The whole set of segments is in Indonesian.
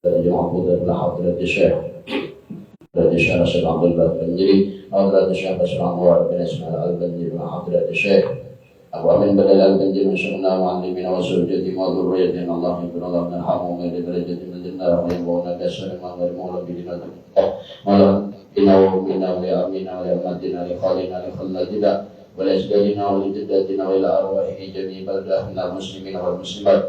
معبود لحضرة الشيخ الشيخ عبد البندري حضرة الشيخ أشرف أنور بن إسماعيل البندري وحضرة الشيخ أبو أمين بدل البندري من شيخنا معلمين وزوجتهم وذريتهم الله يغفر الله من الحرام وغير درجة من الجنة ويبون كسر من غير مولى بدنا مولى بنا ومنا ولأمينا ولأمتنا لخالنا لخلتنا ولأجدادنا ولجداتنا وإلى أرواح جميع بلدنا المسلمين والمسلمات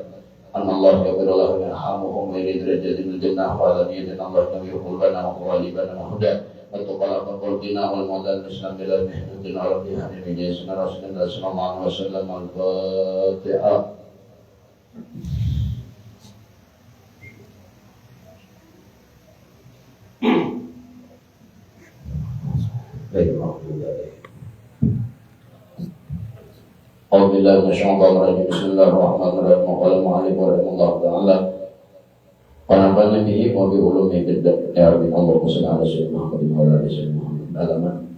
أن الله يغفر له ويرحمهم ويريد درجة من الجنة وعلى نيتنا الله لم يقل لنا وغالبنا وهدى وتقال فقلتنا والموتى الإسلام بلا محدودنا ربها من جيسنا رسول الله صلى الله عليه وسلم الفاتحة. أعوذ بالله من الشيطان الرجيم بسم الله الرحمن الرحيم قال المؤلف رحمه الله تعالى ونفعنا به وبعلومه بالدفع يا رب اللهم صل على سيدنا محمد وعلى آل سيدنا محمد alaman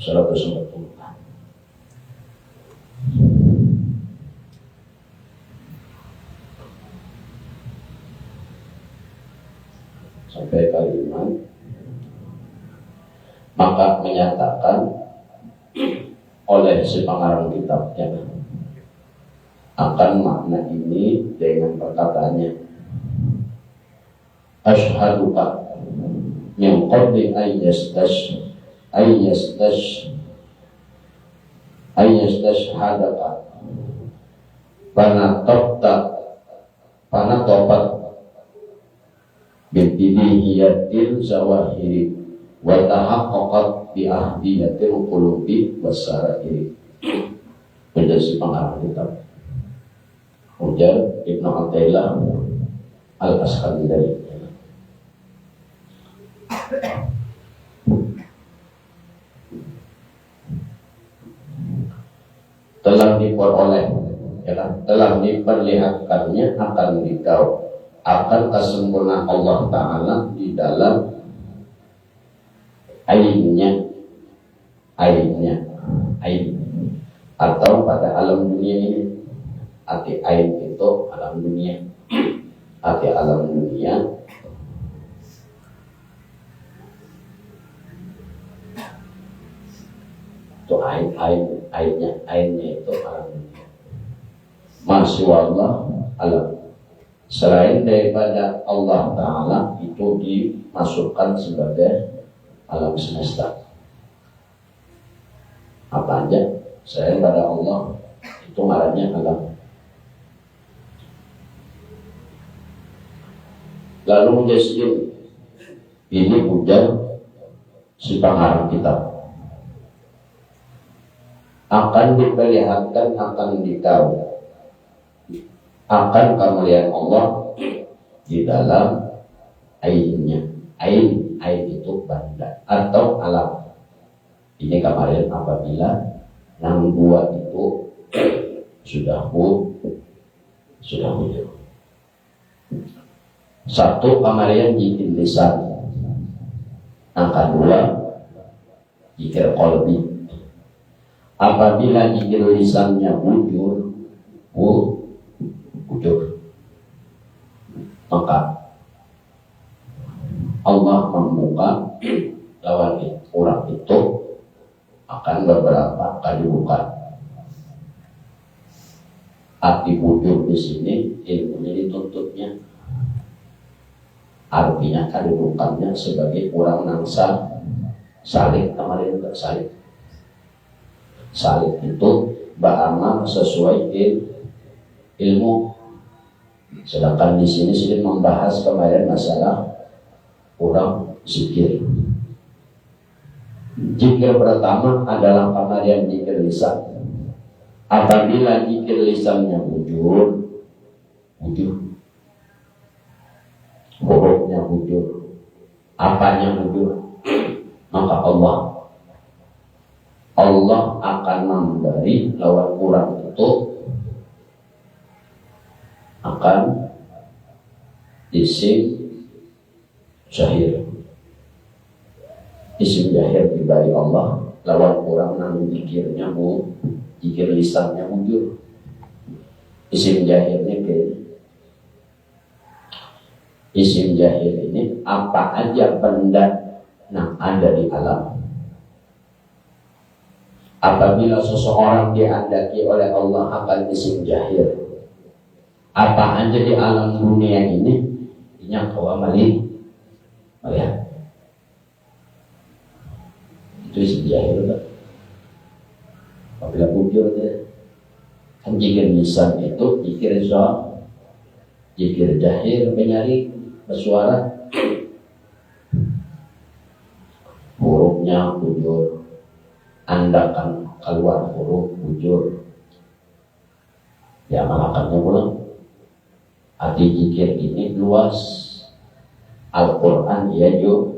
salat wassalamu sampai kalimat maka menyatakan oleh si pengarang kitabnya akan makna ini dengan perkataannya asyhaduka min qabli ayyastashhadaka panatopat bidihiyatil zawahiri wa tahaqqaqat bi ahdiyatil qulubi wasarairi. Menjadi si pengarang kitab ujar Ibnu Athaillah Al-Askandari telah diperoleh telah diperlihatkannya akan dikau akan kesempurnaan Allah Ta'ala di dalam ainnya atau pada alam dunia ini. Arti ain itu alam dunia, arti alam dunia itu ainnya itu alam dunia. Masya Allah alam selain daripada Allah Ta'ala itu dimasukkan sebagai alam semesta. Apa aja selain pada Allah itu ngarannya alam. Lalu menjadi ini ujar si pengarang kitab akan diperlihatkan akan dikau akan kemuliaan Allah di dalam ainnya. Ain itu benda atau alam. Ini kemarin apabila yang dua itu sudah wujud. Satu kemarin jikir lisan, yang kedua jikir qalbi. Apabila jikir lisannya wujud, maka Allah membuka lawan orang itu akan beberapa kali buka. Arti wujud di sini ilmunya dituntutnya. Artinya kedudukannya sebagai orang nangsa salib kemarin enggak salib. Salib itu beramal sesuai ilmu. Sedangkan di sini sedang membahas kemarin masalah orang zikir. Zikir pertama adalah kemarin zikir lisan. Apabila zikir lisannya wujud, hurufnya wujud, apanya wujud, maka Allah akan memberi lawan kurang itu akan isim syahir. Isim syahir diberi Allah lawan kurang nang zikirnya zikir lisannya wujud. Isim syahirnya ke Isim jahir ini apa aja benda yang ada di alam. Apabila seseorang dihendaki oleh Allah akan isim jahir, apa aja di alam dunia ini kau amali melihat itu isim jahir. Apabila bujur dia kan jikir lisan itu jikir zon, jikir jahir menyari bersuara, hurufnya bujur, andakan keluar huruf bujur, ya malakannya pulang. Arti jikir ini luas. Al-Quran ya juga.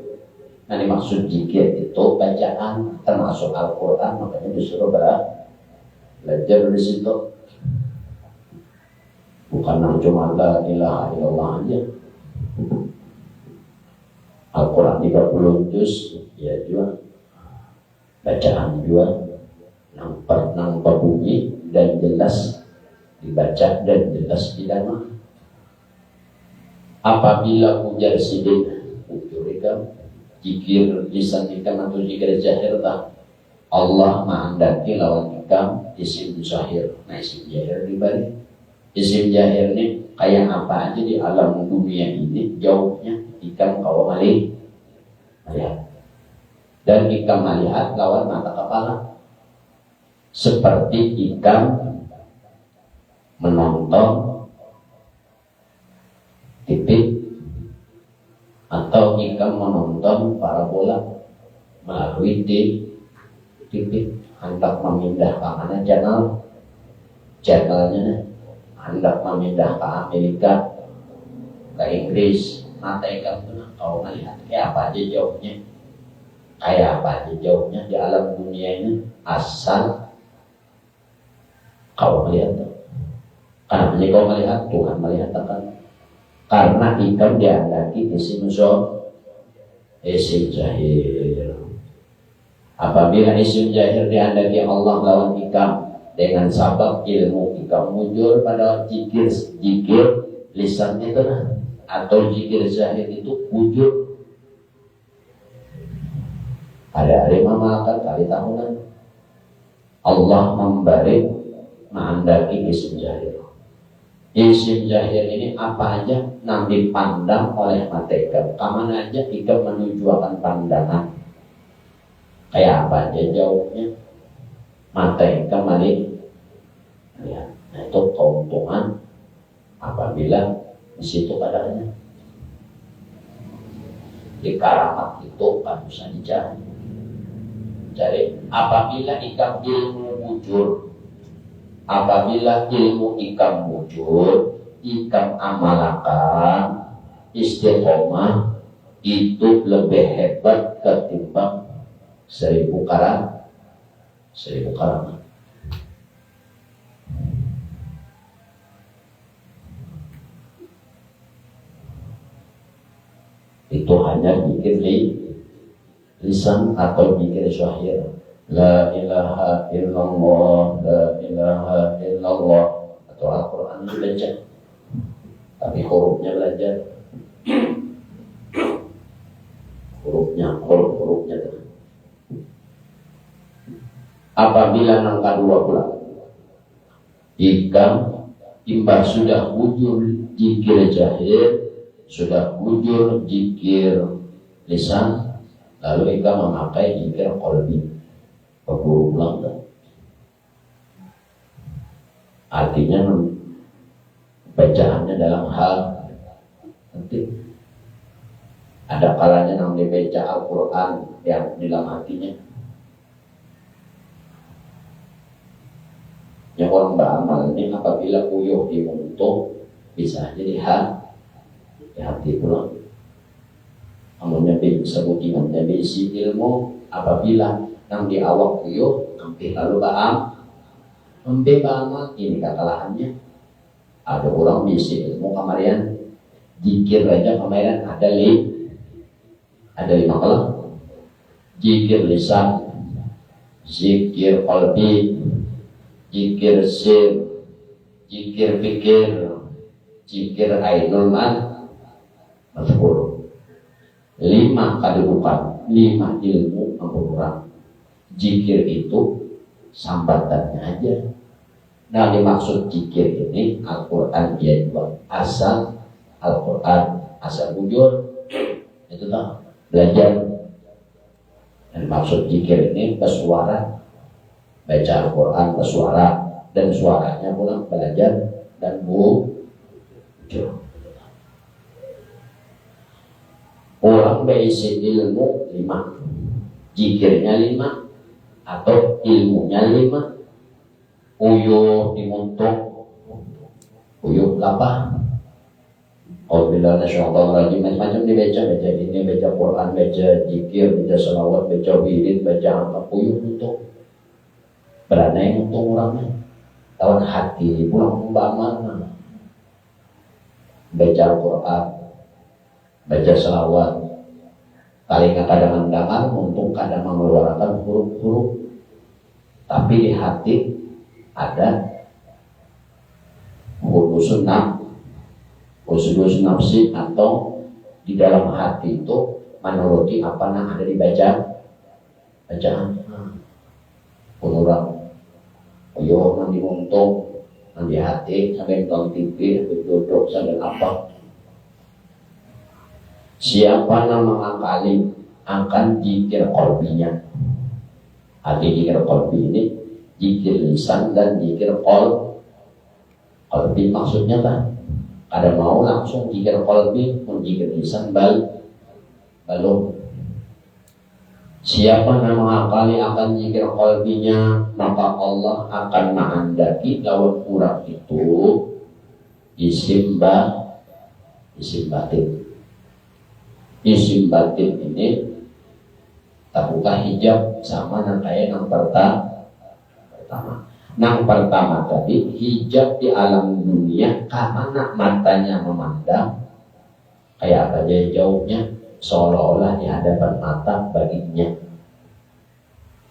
Nah maksud jikir itu bacaan termasuk Al-Quran, makanya disuruh belajar dari situ. Bukan cuma la ilaha illallah aja. Al-Quran 30 juz ya juga bacaan juga nampak bunyi dan jelas dibaca dan jelas didama. Apabila ujar sidik ujurikam jikir lisan ikam atau jikir jahir tak Allah menghendaki lawan ikam isim jahir. Nah isim jahir dibalik isim jahir ini kayak apa aja di alam dunia ini jauhnya ikam kau melihat dan ikam melihat lawan mata kepala seperti ikam menonton TV atau ikam menonton parabola melalui TV, hendak memindah ke mana channelnya, hendak memindah ke Amerika, ke Inggris, mata ikam tuh kau melihat kayak apa aja jauhnya di alam dunia ini asal kau melihat. Karena kau melihat Tuhan melihat akan. Karena ikam dihendaki isim jahir. Apabila isim jahir dihendaki Allah lawan ikam dengan sabab ilmu ikam mujur pada jikir lisan itu atau jikir jahir itu wujud. Ada hari makan kali tahunan Allah memberi menghendaki isim jahir. Isim jahir ini apa aja yang dipandang oleh mata ikam, kemana aja ikam menuju akan pandangan, kayak apa aja jauhnya mata ikam ya. Nah itu keuntungan apabila di situ padanya di karamat itu kan bisa dicari. Jadi apabila ikam ilmu bujur, apabila ilmu ikam wujud, ikam amalakan istiqomah itu lebih hebat ketimbang 1000 karamat. Itu hanya bikin lisan atau bikin syahir. La ilaha illallah, la ilaha illallah atau Al-Quran belajar, tapi hurufnya belajar, hurufnya. Apabila nangka dua pula, ikam imbah sudah wujud jikir jahir, sudah wujud jikir lisan, lalu ikam memakai jikir qalbi. Guru ulang. Artinya bacaannya dalam hal nanti ada kalanya yang dibaca Al-Quran yang dalam hatinya. Yang orang beramal ini apabila uyuh diuntung bisa jadi di hati pulang. Namanya sebutingannya bisi ilmu apabila yang di awak uyuh hampir lalu beramal ini kekalahannya. Ada orang bisi ilmu kamarian jikir aja kamarian ada 5 kalah. Jikir lisan, zikir qalbi, jikir sir, jikir fikir, jikir ainul 10. 5 kedudukan, 5 ilmu orang. Zikir itu sambatannya aja. Nah, dimaksud zikir ini Al-Quran dia juga asal Al-Quran, asal bujur itu tak belajar. Dan maksud zikir ini bersuara, baca Al-Quran bersuara, dan suaranya pula belajar dan bujur. Orang berisi ilmu 5, zikirnya 5, atau ilmunya 5. Uyuh dimuntuk, uyuh apa? Alhamdulillah, nasyaallah, macam-macam dibaca ini, baca Quran, baca zikir, baca salawat, baca wirid, baca apa, uyuh untuk berani untuk orangnya. Lawan hati pulang membangun, baca Al-Quran, baca salawat, paling kadang dengar untuk kadang mengeluarkan huruf-huruf, tapi di hati ada hudusun nafsi, atau di dalam hati itu menuruti apa yang ada bacaan. Orang ayo nanti untung nanti hati sampai nonton TV, duduk sampai apa. Siapa yang mengakali akan zikir qalbinya. Arti zikir qalbi ini zikir lisan dan zikir qalbi. Maksudnya kan ada mau langsung zikir qalbi, zikir lisan belum. Siapa yang mengakali akan zikir qalbinya, maka Allah akan menghendaki lawan kurang itu isim batin. Isim batin ini tak buka hijab sama yang kayak yang pertama. Yang pertama tadi hijab di alam dunia karena matanya memandang kayak apa aja jauhnya, seolah-olah di hadapan mata baginya.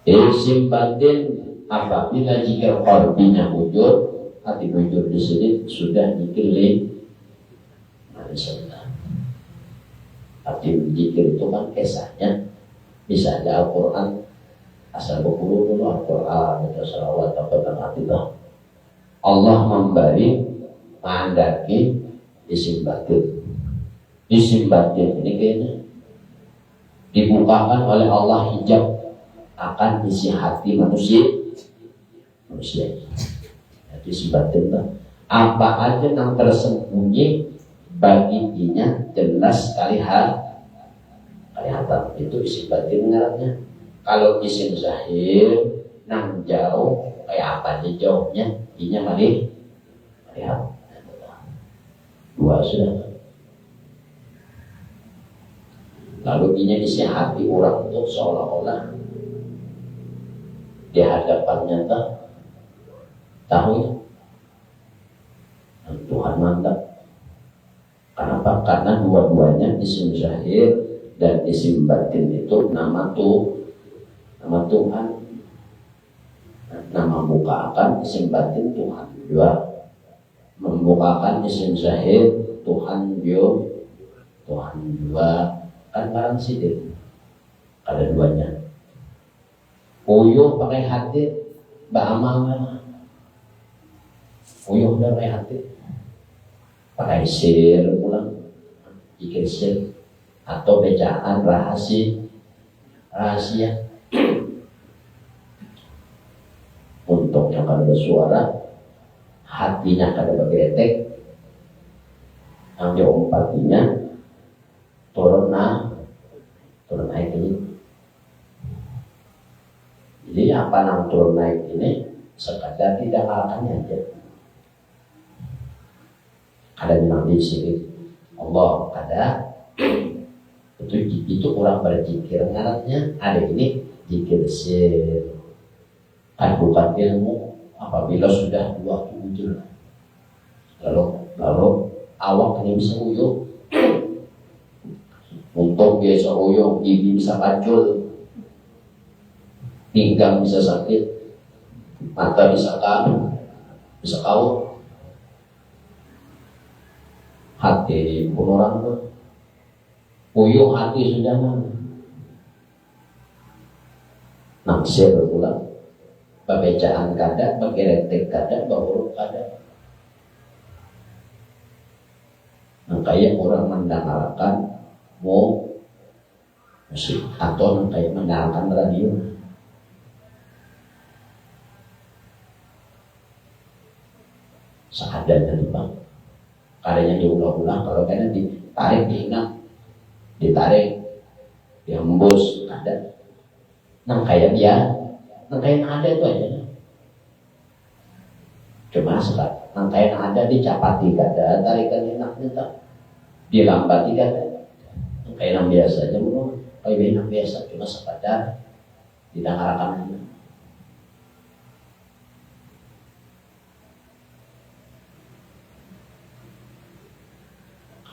Isim batin apabila zikir qalbinya bujur, hati bujur di sini sudah zikir lisan. Arti zikir itu kan kisahnya bisa ada Al-Quran, asal berguru dulu Al-Quran, baca salawat, apa dan Allah memberi menghendaki isim batin. Isim batin ini kayaknya dibukakan oleh Allah hijab akan isi hati manusia. Jadi isim batin itu apa aja yang tersembunyi baginya jelas sekali kelihatan, itu isim batin ngarannya. Kalau isim zahir nang jauh kayak apa aja jauhnya, inya malih lihat. Dua sudah. Lalu inya isi hati orang itu seolah-olah di hadapannya tahu ya Tuhan mantap. Kenapa? Karena dua-duanya isim zahir dan isim batin itu nama Tuhan. Nama membukakan isim batin Tuhan juga, membukakan isim zahir Tuhan juga kan barang sidik. Ada duanya. Uyuh pakai hati, ba'amal. Uyuh dan pakai hati. Pakai sir pulang, zikir sir atau bacaan rahasia. Untuk yang kada bersuara, hatinya kada bergetek, yang diumpatinya turun naik ini. Jadi apa yang turun naik ini sekadar tidak akannya aja. Ada memang di sini Allah ada itu orang berzikir ngarannya ada ini zikir sir, kan bukan ilmu. Apabila sudah dua wujud lalu awak ini bisa uyuh, untuk biasa uyuh, gigi bisa kacul, pinggang bisa sakit, mata bisa kau, hati pun orang tuh Puyuh hati sudah naksir pula, babecaan kada, bageretek kada, bahuruf kada. Nah, kayak orang mendengarkan musik atau kayak mendengarkan radio. Seadanya tuh bang, karyanya diulang-ulang, kalau kayaknya ditarik diingat, ditarik, dihembus, ada. Nah kayak dia, nah kayak ada itu aja. Cuma sekarang, nah kayak ada dicapati kada, tarikan enaknya tak, dilambati kada. Nah kayak yang biasa aja, kayak yang biasa, cuma sekadar didengarkan aja.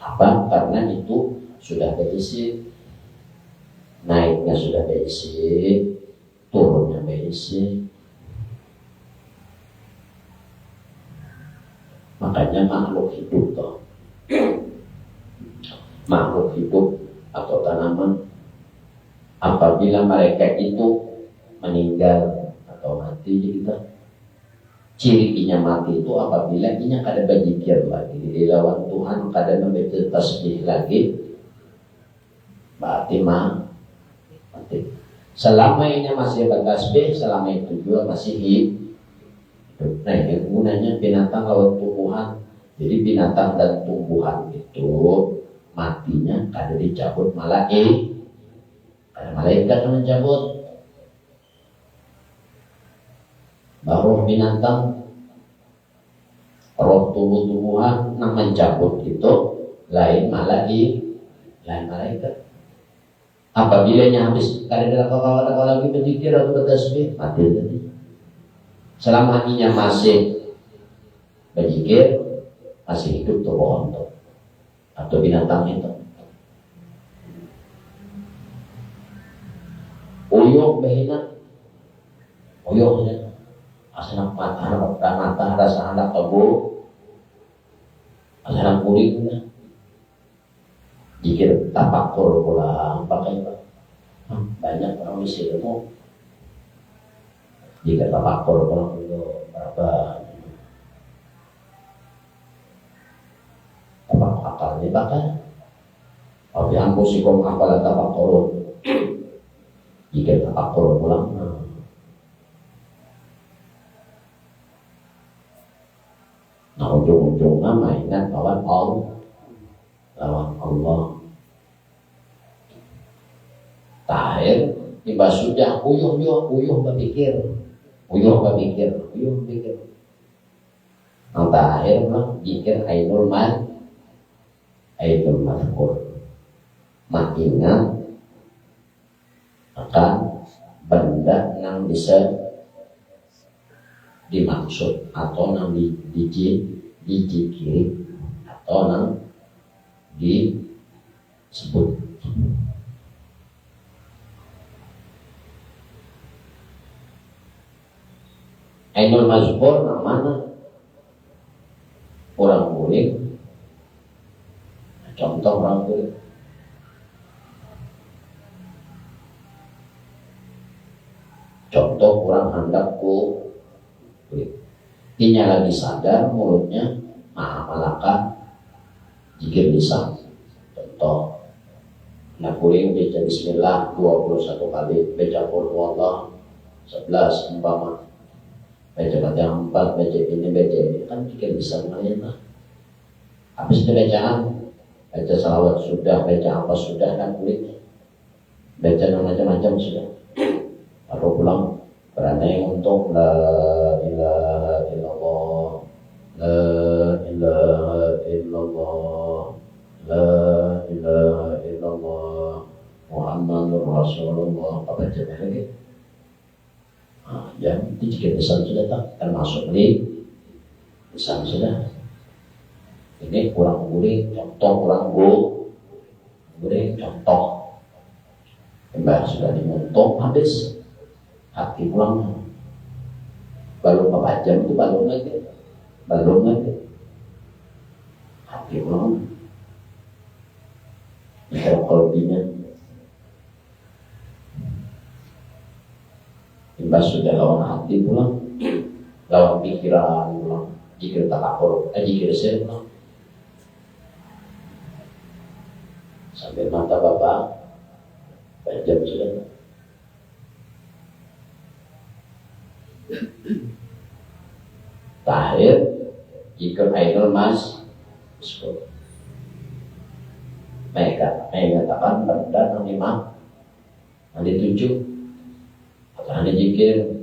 Apa? Karena itu sudah berisi, naiknya sudah berisi, turunnya berisi. Makanya makhluk hidup toh, makhluk hidup atau tanaman, apabila mereka itu meninggal atau mati, kita cirinya mati itu apabila inya kada berzikir lagi di lawan Tuhan, kada membaca tasbih lagi, berarti mati. Selama ini masih bertasbih, selama itu juga masih hidup. Nah ini gunanya binatang lawan tumbuhan. Jadi binatang dan tumbuhan itu matinya kada dicabut malah kada malaikat yang mencabut. Baru binatang, roh tumbuh-tumbuhan yang mencabut itu lain malah lain malaikat. Apabila habis kada ada lagi berzikir atau bertasbih, mati tadi. Selama inya masih berzikir, masih hidup tuh pohon tuh atau binatang itu. Uyuh behina, uyuhnya asanak mata rasa anak kabur, asanak kuringnya. Jikir tapakur pulang pakai banyak orang di sini tuh. Jika tapakur pulang itu berapa? Tapak akal dibakar. Tapi ampu sikom apalah tapakur. Jika tapakur pulang. Nah ujung-ujungnya mainan lawan Allah. Tahir tiba sudah uyuh berpikir. Yang tahir mah zikir ainul mazkur. Mengingat akan benda yang bisa dimaksud atau yang dizikiri atau yang disebut. Ainul mazkur namanya orang murid. Contoh orang murid. Contoh orang handapku. Inya lagi sadar mulutnya malaka jikir lisan. Contoh nak kuring baca bismillah 21 kali, baca qul huwallah 11 umpama. Baca yang 4, baca ini kan jikir lisan lah. Habis itu bacaan, baca salawat sudah, baca apa sudah kan kuring. Baca macam-macam sudah. Lalu pulang berani untuk la ilaha illallah, la ilaha illallah, la ilaha illallah, Muhammadur Rasulullah. Apa baca lagi? Yang itu jika lisan sudah tak termasuk di lisan sudah. Ini kurang boleh contoh, boleh contoh. Mbak sudah dimuntung habis hati pulang. Baru beberapa jam itu balon lagi. Hati pulang. Jika kolbinya imbas sudah lawan hati pulang, lawan pikiran pulang, jikir takakur, jikir sir pulang, sampai mata bapak jam sudah. Tahir jika idol mas mereka mengatakan benda lima nanti 7 atau nanti jikir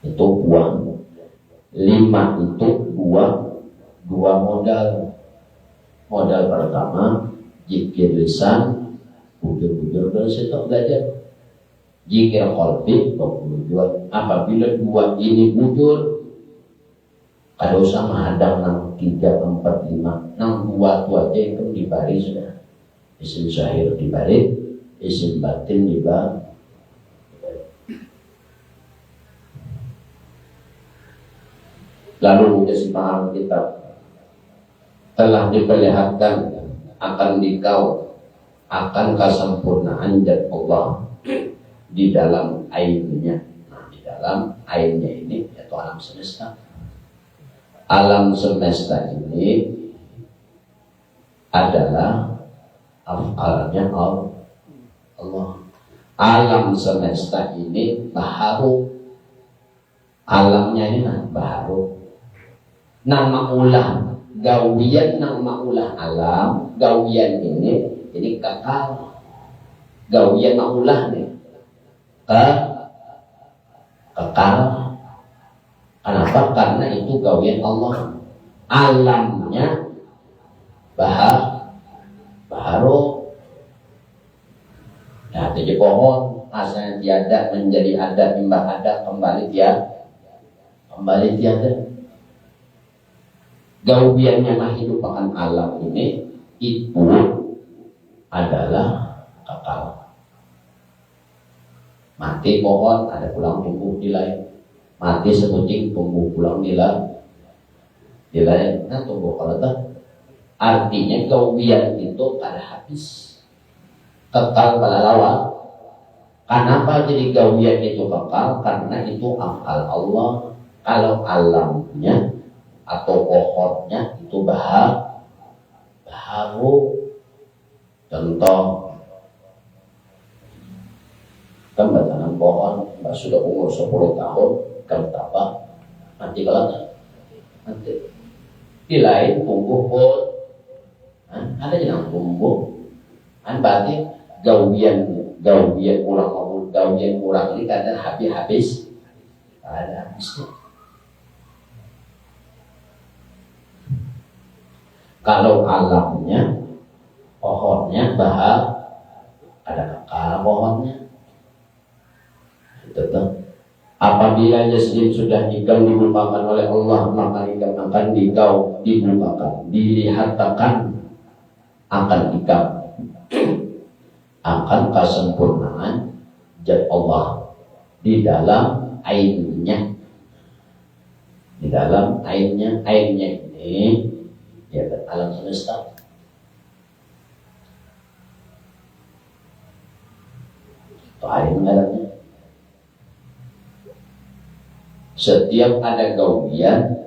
itu uang 5 itu dua modal pertama jikir lisan bujur dari situ belajar jikir qalbi tujuan. Apabila 2 ini bujur kada usah menghadang 6, 3, 4, 5 2 tu aja itu dibari sudah. Isim syahir dibari, isim batin dibari. Lalu kesimpulan kita telah diperlihatkan akan dikau akan kesempurnaan zat Allah di dalam ainnya. Nah, di dalam ainnya ini yaitu alam semesta. Alam semesta ini adalah af'alnya Allah. Alam semesta ini baharu. Alamnya ini baharu. Nama ulah gawian, nama ulah alam. Gawian ini kekal. Gawian ulah nih kekal. Kenapa? Karena itu gawian Allah. Alamnya baharu. Nah, jadi pohon asalnya tiada menjadi ada, imbah ada kembali tiada. Gawiannya kehidupan alam ini itu adalah kekal. Mati pohon ada pulang tumbuh di lain. Mati sebuting tumbuh pulang di lain. Nah, tumbuh kalau tak artinya gawian itu kada habis. Kekal pada lawa. Kenapa jadi gawian itu kekal? Karena itu af'al Allah. Kalau alamnya atau pohonnya itu baharu. Contoh kan tanam pohon sudah umur 10 tahun kan berapa nanti kalau nanti di lain tumbuh pot ada yang tumbuh berarti gawian kurang ini kadang habis ada habisnya. Kalau alamnya pohonnya ada kekal pohonnya. Tetap apabila jasad sudah ikam dibukakan oleh Allah, maka ikam akan dibukakan, dilihatkan akan ikam akan kesempurnaan zat Allah di dalam ainnya. Di dalam ainnya ini ya alam semesta. Itu ain ngarannya. Setiap ada gawian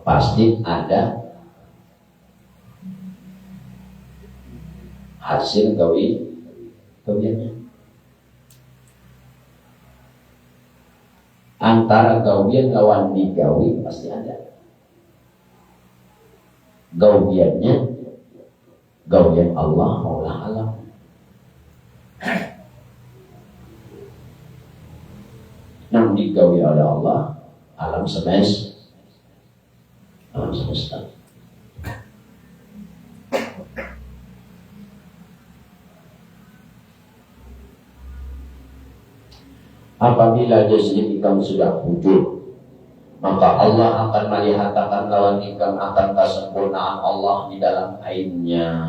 pasti ada hasil gawiannya. Antara gawian lawan digawi pasti ada. Gawiannya gawian Allah Maula alam. Yang digawi oleh Allah alam semesta. Apabila jasad ikam sudah wujud, maka Allah akan melihatkan lawan ikam akan kesempurnaan Allah di dalam ainnya.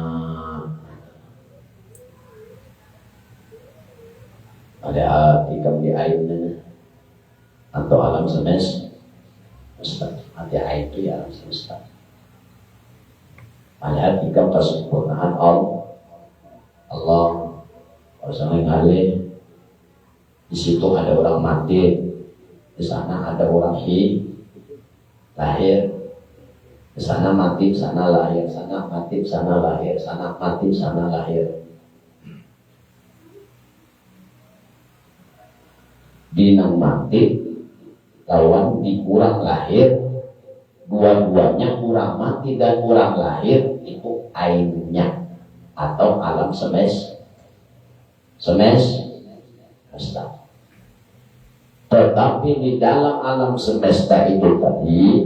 Ada ikam di ainnya atau alam semesta. Ada ain itu ya alam semesta. Melihat ikam kesempurnaan Allah bersama ngalih. Di situ ada orang mati, di sana ada orang lahir, di sana mati, di sana lahir, sana mati, di sana lahir, sana mati, di sana lahir. Dinang mati lawan dikurang lahir, dua-duanya kurang mati dan kurang lahir itu ainnya atau alam semesta. Tetapi di dalam alam semesta itu tadi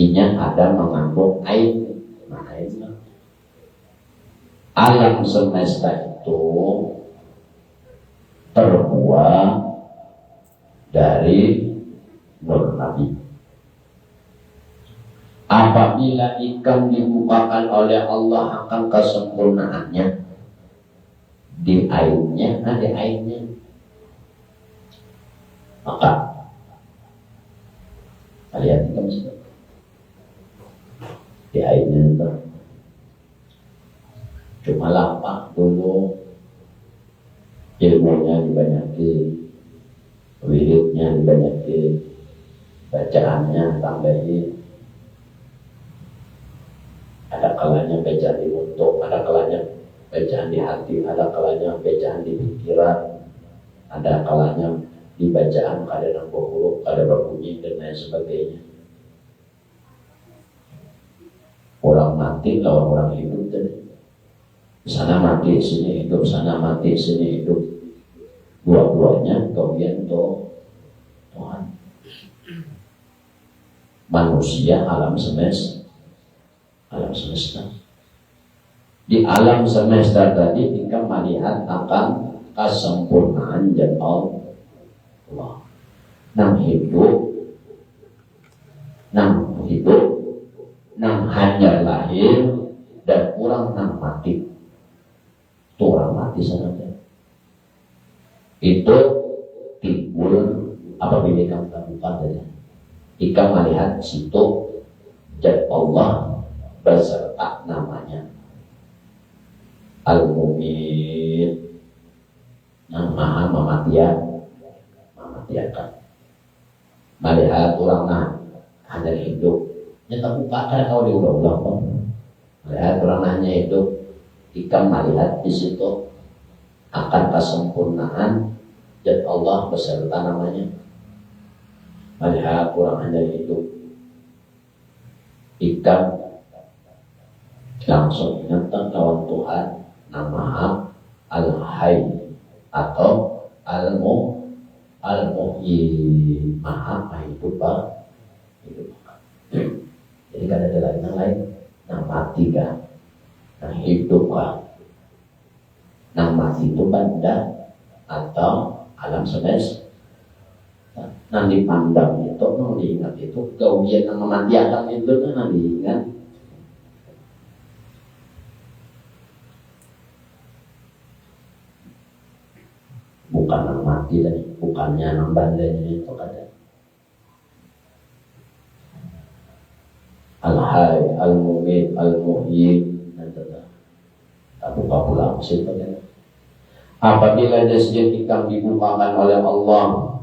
inya ada mengandung ain. Alam semesta itu terbuat dari nur Nabi. Apabila ikam dibukakan oleh Allah akan kesempurnaannya di ainnya, maka lihat ikam di ainnya itu cuma lapak dulu, ilmunya dibanyaki, wiridnya dibanyaki, bacaannya tambahin. Ada kalanya bacaan di untuk, ada kalanya bacaan di hati, ada kalanya bacaan di pikiran, ada kalanya di bacaan kadang huruf, kadang berbunyi dan lain sebagainya. Orang mati lawan orang hidup tadi. Sana mati, sini hidup, sana mati, sini hidup. Dua-duanya kemudian Tuhan. Manusia alam semesta. Di alam semesta tadi kita melihat akan kesempurnaan dan Allah. Nang hidup, nang hanya lahir dan kurang nang mati. Itu orang mati saja. Itu timbul apabila kamu temukan saja. Jika melihat situ dan Allah beserta namanya Al-Mu'min yang maha mematiakan. Melihat orang hanya hidup, nyata buka kan kau diulang-ulang. Melihat orang hanya hidup, jika melihat di situ akan kesempurnaan dan Allah beserta namanya. Melihat orang hanya hidup, jika langsung ingat lawan Tuhan nama Al-Hayy atau Al-Muhyi, maha hidup. Jadi kan ada lain yang mati kan, yang hidup kan, yang mati itu benda atau alam semesta. Nah dipandang itu, nah diingat itu, kemudian yang mematiakan itu nah diingat. Bukan yang mati dan bukannya yang bandanya itu ada. Al-Hayy, Al-Mu'min, Al-Muhyi, tak buka pulang situ kan. Apabila jasad ikan dibukakan oleh Allah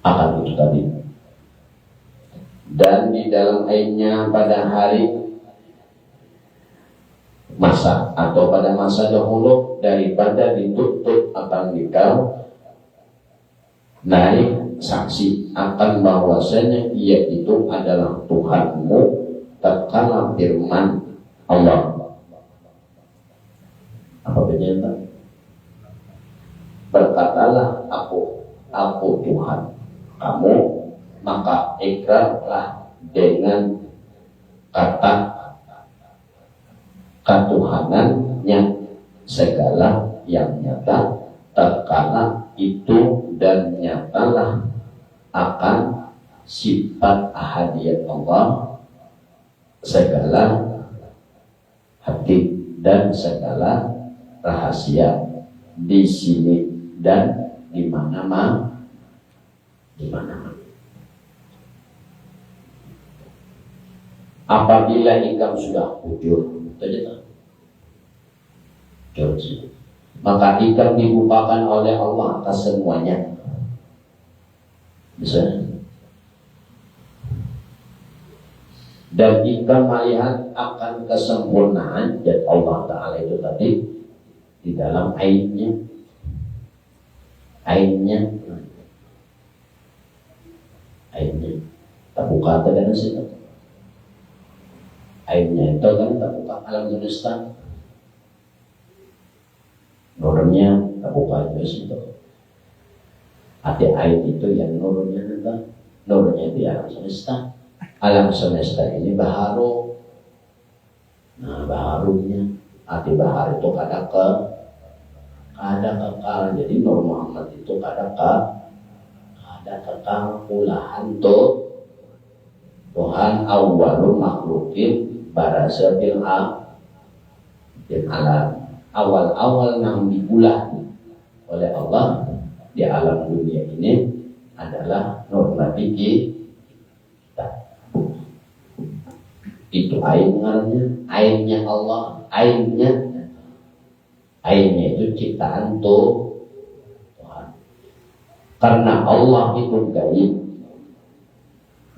akan itu tadi. Dan di dalam ainnya pada hari masa atau pada masa dahulu daripada ditutup akan dikau naik saksi akan bahwasanya ia itu adalah Tuhanmu tatkala firman Allah. Apa bedanya? Berkatalah aku Tuhan kamu, maka ikrarlah dengan kata ketuhanannya segala yang nyata tatkala itu dan nyatalah akan sifat ahadiyat Allah segala hati dan segala rahasia di sini dan di mana-mana. Apabila ikam sudah bujur, maka ikam dibukakan oleh Allah atas semuanya. Bisa. Dan ikam melihat akan kesempurnaan dan Allah Ta'ala itu tadi di dalam ainnya terbuka dengan situ. Ainnya itu kan terbuka alam semesta. Nurnya terbuka juga situ. Hati air itu yang nurnya itu, nurnya itu alam semesta. Alam semesta ini baharu. Nah, baharunya hati bahar itu kada kekal. Jadi Nur Muhammad itu kada kekal pulahan tuh Tuhan awalul makhlukin barasa bil alam. Awal-awal yang diulah oleh Allah di alam dunia ini adalah Nur Nabi kita. Itu ainnya Allah, ainnya itu ciptaan Tuhan. Karena Allah itu gaib.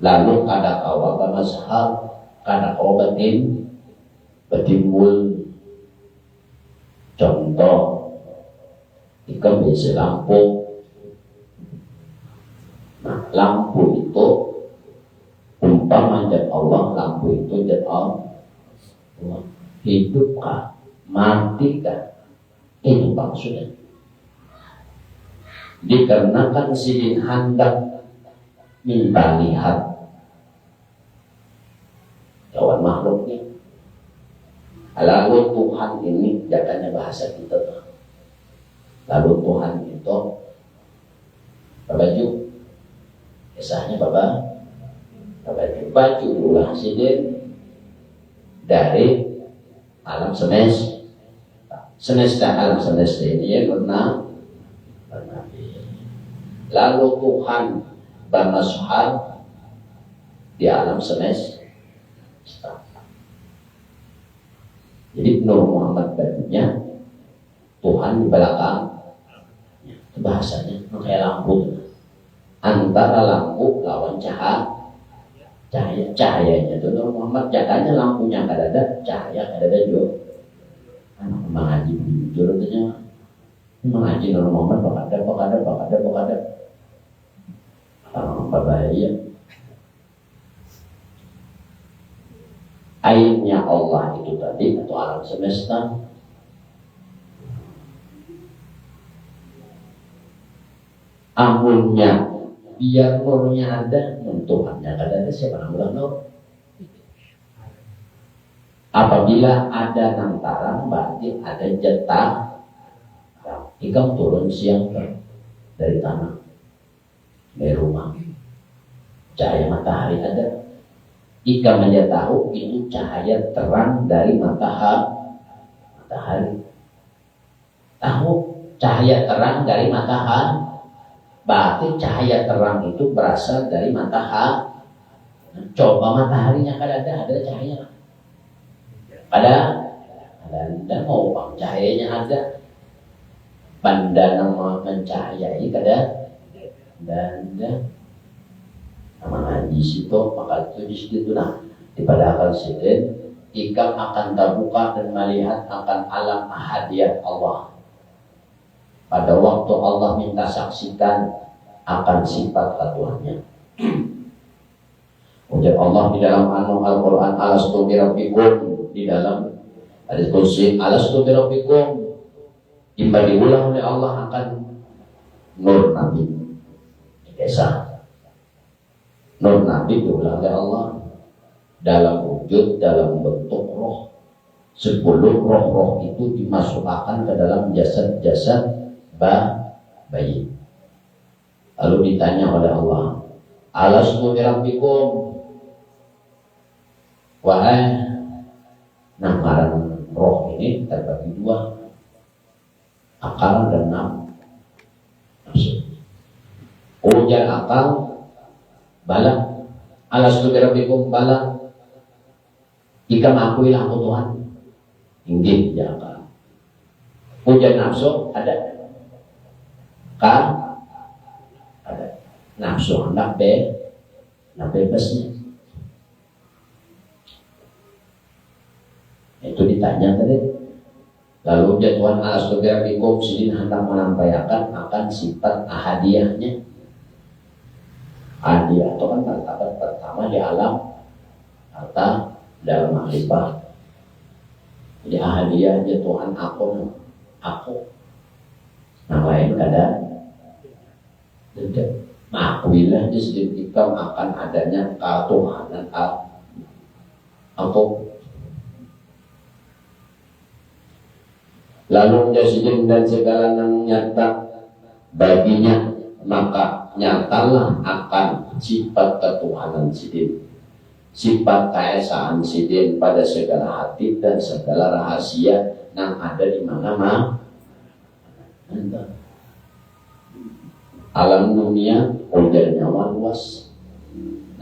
Lalu kada awal mazhar, kada obatin betimbul. Contoh, ikam bisa lampu. Nah, lampu itu umpama dan Allah, lampu itu dan Allah. Hidupkah? Matikah? Itu maksudnya. Dikarenakan sidin hendak minta lihat kawan makhluknya. Lalu Tuhan ini jadinya bahasa kita tuh. Lalu Tuhan itu baju kisahnya baju ulah sidin dari alam semesta alam semesta ini ya karena lalu Tuhan bermasuhar di alam semesta. Jadi Nur Muhammad bajunya, Tuhan di belakang. Itu bahasanya kayak lampu. Antara lampu lawan cahayanya itu Nur Muhammad jadinya lampunya kada ada, cahaya kada ada juga. Anak mengaji jujur katanya. Mengaji Nur Muhammad bakada. Bahaya. Ainnya Allah itu tadi atau alam semesta amunnya biar nurnya ada, Tuhannya kada ada, siapa namanya nur? Apabila ada nang tarang berarti ada jetah. Ikam turun siang dari tanah, dari rumah, cahaya matahari ada. Ikam aja tahu itu cahaya terang dari matahari. Tahu cahaya terang dari matahari, berarti cahaya terang itu berasal dari matahari. Coba mataharinya kan ada cahaya. Ada mau bang cahayanya ada. Bandana mencahayai kada dan nama ngaji situ maka itu di situ nah pada akal sidin ikam akan terbuka dan melihat akan alam ahadiyat Allah. Pada waktu Allah minta saksikan akan sifat Tuhannya. Ujar Allah di dalam Al-Quran alastu birabbikum, di dalam hadis qudsi alastu birabbikum, imba diulang oleh Allah akan Nur Nabi kisah. Nur Nabi diulang oleh Allah dalam wujud, dalam bentuk roh. 10 roh-roh itu dimasukkan ke dalam jasad-jasad bayi. Lalu ditanya oleh Allah, alastu birabbikum, wahai namaran roh ini terbagi 2, akal dan nafsu. Ujar akal bala, alastu birabbikum bala, Jika mengakuilah aku Tuhan, inggih jaka. Puja nafsu ada, kan? Ada. Nafsu hendak bebasnya. Itu ditanya tadi. Lalu dia Tuhan alastu birabikum sidin hendak menampaikan akan sifat ahadiyahnya. Ahadiyah itu kan martabat pertama di alam harta dalam makrifat. Jadi ahadiyah dia Tuhan aku. Yang lain kadang tidak. Mengakuilah dia sedikit akan adanya ketuhanan aku. Lalu jasidin dan segala yang nyata baginya, maka nyatalah akan sifat ketuhanan sidin, sifat keesaan sidin pada segala hati dan segala rahasia yang ada di mana-mana. Alam dunia ujarnya luas.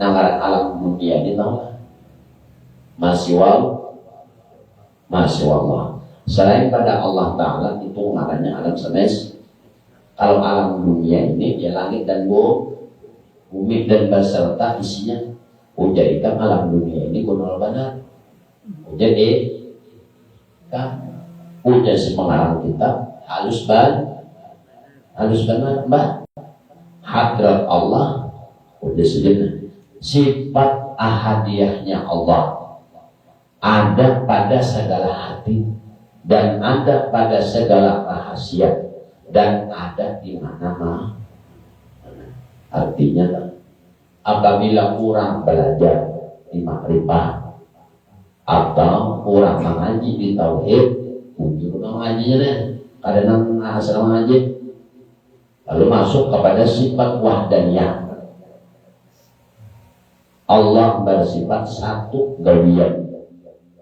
Nah, alam dunia ini tahu masih Allah. Selain pada Allah Ta'ala itu namanya alam semesta. Kalau alam dunia ini dia langit dan bumi dan beserta isinya. Ujadikan alam dunia ini kunul benar. Jadi kan ujar si pengarang kita halus benar mbak. Hadrat Allah udah sejenak. Sifat ahadiyahnya Allah ada pada segala hati dan ada pada segala rahasia dan ada di mana-mana. Artinya apabila kurang belajar di makrifat atau kurang mengaji di tauhid, ujung mengajinya deh kadang asal mengaji, lalu masuk kepada sifat wahdaniyah. Allah bersifat satu gawian,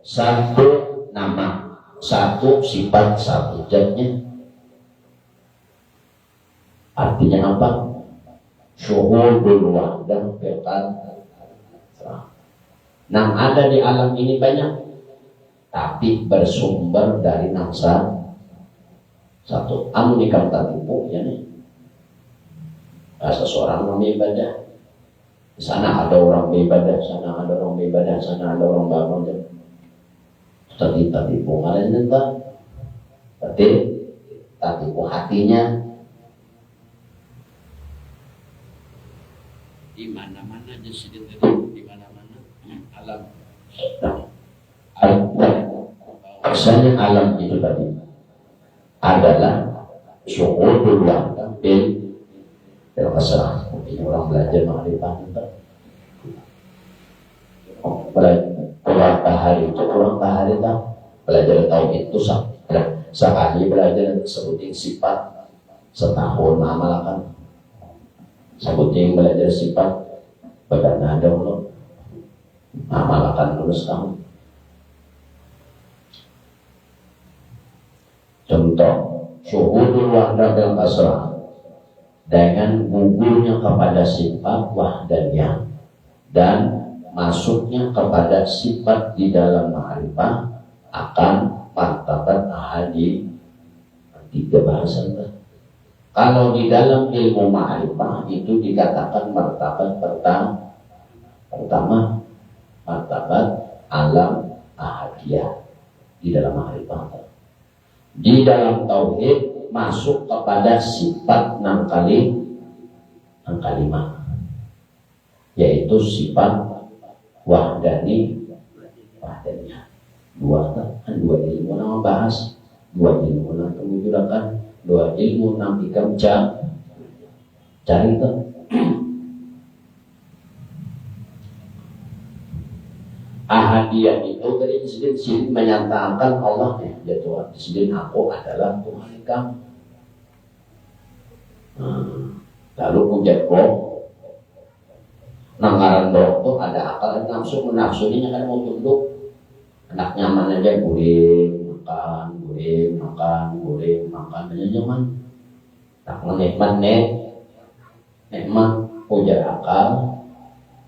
satu nama, satu sifat, satu zatnya. Artinya apa? Syuhudul wahdah fil qalb. Yang ada di alam ini banyak, tapi bersumber dari nafsa satu. Amun ikam tatipu ya nih. Seseorang mau ibadah, di sana ada orang beribadah, sana ada orang beribadah, sana ada orang bangun. Tadi kalian entah, tapi hatinya di mana-mana jadi di mana-mana alam. Misalnya alam itu tadi adalah syuhudul wahdah bil masalah. Mungkin orang belajar makrifat kurang tahari itu belajar tauhid itu sekali belajar sebutin sifat setahun amalkan, sebutin belajar sifat bagaimana ada Allah amalkan dulu setahun. Contoh syuhudul wahdah bil asrah dengan gugurnya kepada sifat wahdaniyah dan masuknya kepada sifat di dalam ma'rifah akan martabat ahadi. Tiga bahasan. Kalau di dalam ilmu ma'rifah itu dikatakan martabat pertama martabat alam ahadiyah di dalam ma'rifah. Di dalam tauhid masuk kepada sifat 6 kalimat, yaitu sifat wahdaniyah. Dua ilmu nama bahas, dua ilmu nama kemujudakan, dua ilmu nama ikam cari itu. Ahadiyah itu dari disini menyatakan Allah ya Tuhan. Disini aku adalah Tuhan kamu. Lalu puja nanggaran itu ada akal dan nafsu. Nafsunya kan mau tunduk. Anak nyaman aja guling makan aja nyaman. Tak nikmat puja akal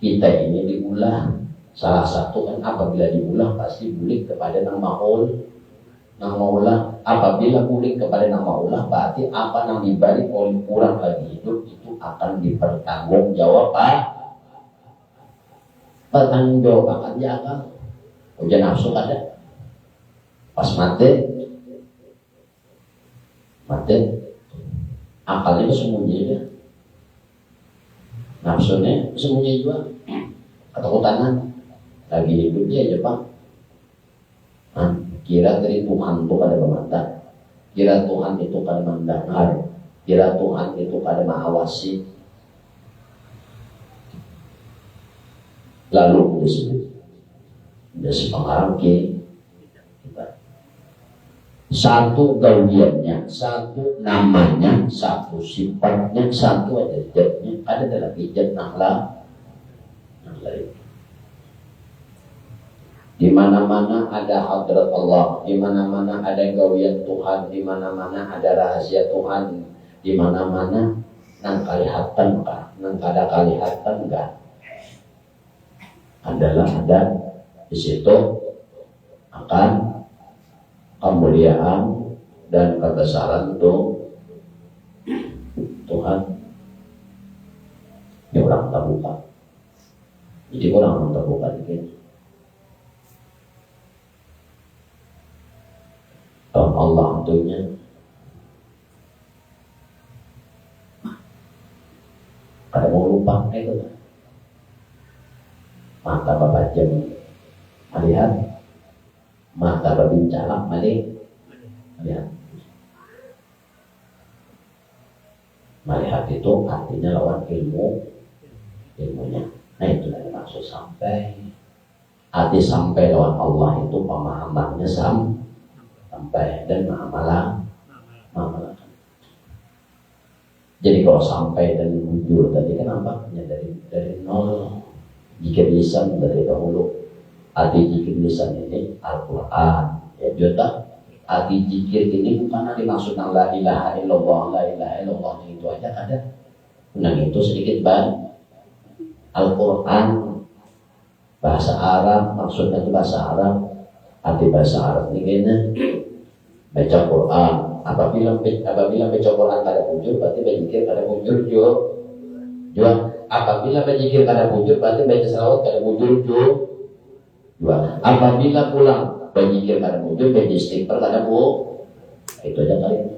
kita ini diulah Salah satu kan apabila diulang pasti bulik kepada nang maulah. Apabila bulik kepada nang maulah berarti apa yang dibalik oleh kurang lagi hidup itu akan dipertanggungjawabkan. Pertanggungjawaban dia akan ujian nafsu ada. Pas mati akalnya sembunyi ya. Nafsunya sembunyi juga. Ketakutan lagi hidup dia aja Pak. Kira dari Tuhan itu pada memandang, kira Tuhan itu pada mendengar, kira Tuhan itu pada mengawasi. Lalu disebut pengarang kita. Satu gawiannya, satu namanya, satu sifatnya, satu ada jadnya, ada dalam ijat nahla. Di mana-mana ada hadrat Allah, di mana-mana ada gawian Tuhan, di mana-mana ada rahasia Tuhan, di mana-mana nang kalihatan kah, nang kada kalihatan enggak. Adalah ada di situ akan kemuliaan dan kebesaran Tuhan. Ini orang terbuka. Jadi orang terbuka dikit. Allah tentunya kada mau lupa itu mata bapak jam melihat mata berbicara melihat itu artinya lawan ilmunya. Nah itu dari maksud sampai arti sampai lawan Allah itu pemahamannya sampai dan ma'amalah. Jadi kalau sampai dan jujur tadi kenapa? Ya dari nol. Jikir lisan dari dahulu. Arti jikir lisan ini Al-Quran. Ya juta. Arti jikir ini bukan dimaksud la ilaha illallah, la ilaha illallah itu aja ada. Nah itu sedikit Al-Quran bahasa Arab, maksudnya itu bahasa Arab. Arti bahasa Arab ini kayaknya baca Quran. Apabila baca Quran kada bujur berarti berzikir kada bujur juga. Apabila berzikir kada bujur berarti baca salawat kada bujur juga. Apabila pulang berzikir kada bujur baca istighfar kada bujur. Itu aja kali.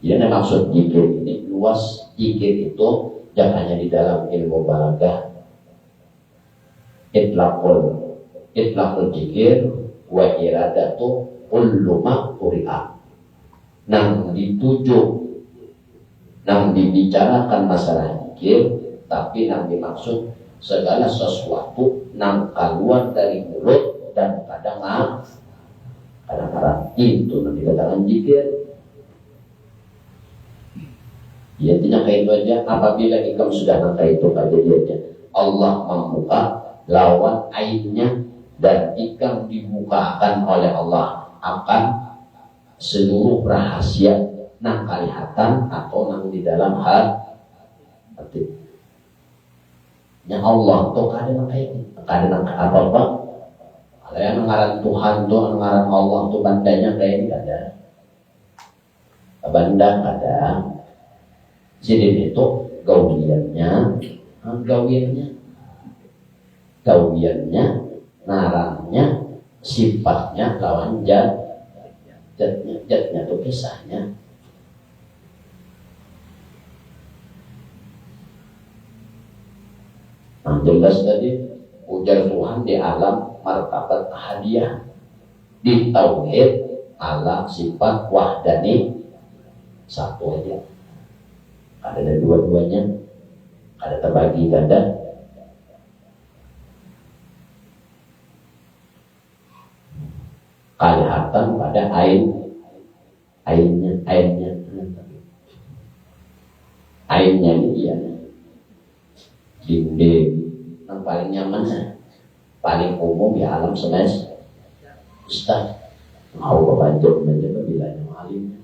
Jadi maksud zikir ini luas. Zikir itu jangan hanya di dalam ilmu balaghah. Itlaqul zikir wa iradatu kullu ma quri'a. Nang dituju, nang dibicarakan masalah zikir, tapi nang dimaksud segala sesuatu nang keluar dari mulut dan kadang-kadang itu nang dikatakan zikir. Ya tidak kayak itu aja. Apabila ikam sudah nangka itu kejadiannya, Allah membuka lawan ainnya dan ikam dibukakan oleh Allah akan seluruh rahasia nang kalihatan atau nang di dalam hati. Ya Allah tuh kada nang kayak kada nang apa-apa. Kalau yang ngaran Tuhan tuh ngaran Allah tuh bandanya kayak ini kada. Bandang kada. Jadi itu gawiannya, narangnya, sifatnya lawan jatnya itu kisahnya. Nah, jelas tadi ujar Tuhan di alam martabat ahadiyah, di tauhid ala sifat wahdani satu aja. Ada dua-duanya, ada terbagi ganda. Kalihatan pada ainnya ini iya dinding yang paling nyaman paling umum di alam semesta. Ustaz mau kebanjir bilangnya alim.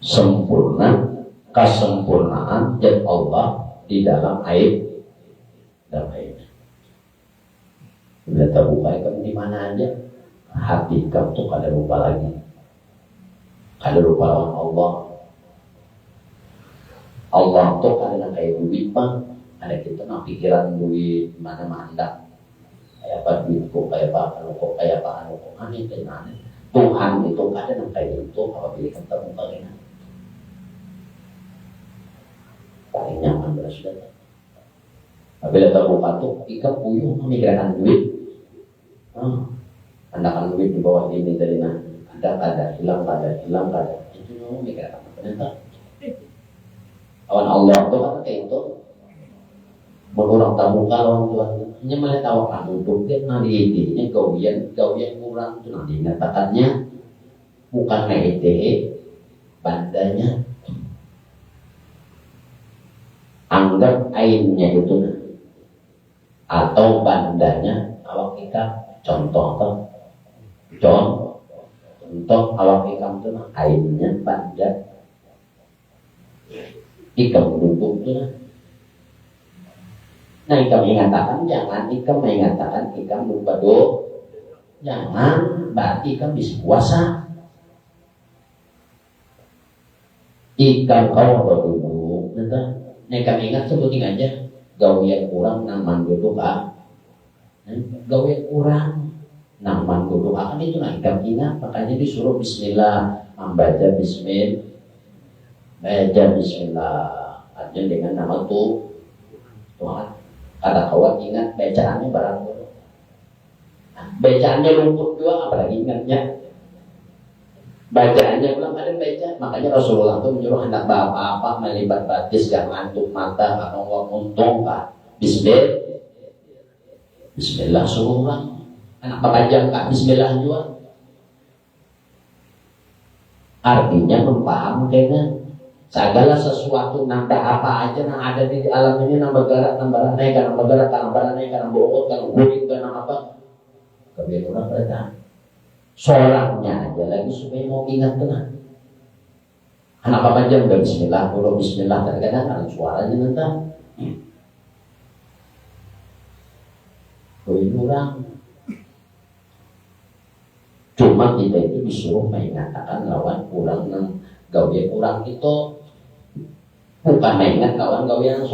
sempurna kesempurnaan dan Allah di dalam air dalam air. Bila terbuka kamu di mana aja, hati kamu tuh kada lupa lagi, kada lupa lawan Allah. Allah tuh kada kayak duit bang, ada kita nak pikiran duit mana mandak, kayak apa duitku, kayak apa anuku, kayak apa anuku, aneh dan aneh. Tuhan itu kada kayak itu apabila kita terbuka ini. Paling nyaman bersudah. Apabila terbuka tuh, ikan puyuh memikirkan duit. Andakan duit di bawah ini dari mana? Ada, hilang kada. Itu memikirkan apa? Awan Allah tuh kata kayak itu. Berkurang terbuka lawan Tuhan. Hanya melihat awak duduk dia nanti ini gawian kurang itu nanti ngatakannya bukan mete bandanya. Anggap ainnya itu atau bandanya awak kita contoh awak ikam itu ainnya banda ikam duduk itu nah ikam mengatakan jangan ikam mengatakan ikam lupa jangan berarti ikam bisa puasa ikam kau berduduk nanti nek kami ingat sebutin aja gawian kurang naman duduk gawian kurang naman duduk akan itu nak ikam ingat makanya disuruh bismillah membaca bismillah aja dengan nama Tuhan kata kawan ingat bacaannya barang bacaannya luput juga apalagi ingatnya bacaannya belum ada baca makanya Rasulullah itu menyuruh anak bapak melibat batis jangan ngantuk mata atau untung kak Bismillah suruh orang anak bapak jam kak Bismillah juga artinya mempaham kayaknya segala sesuatu nambah apa aja yang ada di alam ini nambah gerak nambah naik nambah gerak nambah naik nambah bokot nambah guling nambah apa kebiasaan orang mereka seorangnya aja lagi supaya mau ingat tenang. Anak apa aja udah bismillah, kalau bismillah kadang-kadang ada suaranya nanti. Ini orang. Cuma kita itu disuruh mengatakan lawan kurang gawe kurang itu bukan mengingat lawan gawe yang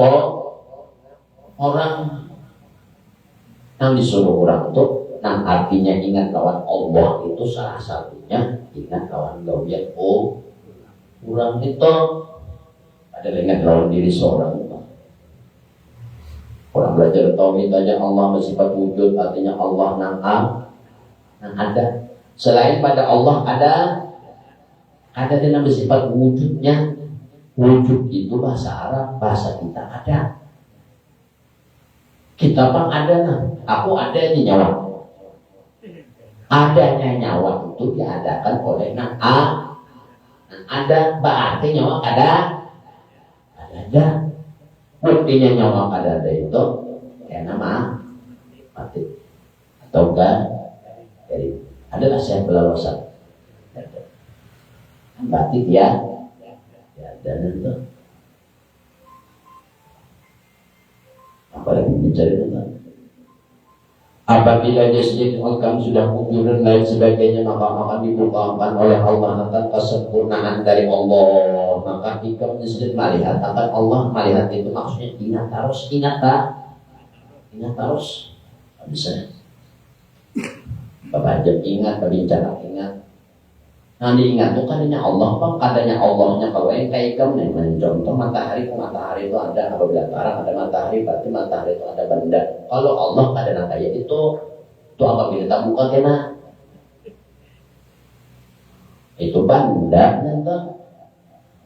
orang yang disuruh orang itu. Nah artinya ingat lawan Allah itu salah satunya ingat lawan gawian kurang itu ada ingat lawan diri seorang orang belajar tauhid aja Allah bersifat wujud artinya Allah nang ada selain pada Allah ada dengan bersifat wujudnya wujud itu bahasa Arab bahasa kita ada kita pun ada aku ada di nyawa adanya nyawa itu diadakan oleh ada berarti nyawa ada buktinya nyawa ada itu karena mati atau enggak jadi adalah saya pelalosan berarti dia dan itu apalagi mencari tentang apabila jasad akan sudah kubur dan lain sebagainya maka akan dibukakan oleh Allah tentang kesempurnaan dari Allah maka jika jasad melihat akan Allah melihat itu maksudnya ingat terus bisa Bapak jam ingat berbicara ingat nah diingat itu katanya Allah pak katanya Allahnya kalau yang kayak kamu nih contoh matahari itu ada apabila sekarang ada matahari berarti matahari itu ada benda kalau Allah ada kayak itu apabila tak buka kena itu benda nanti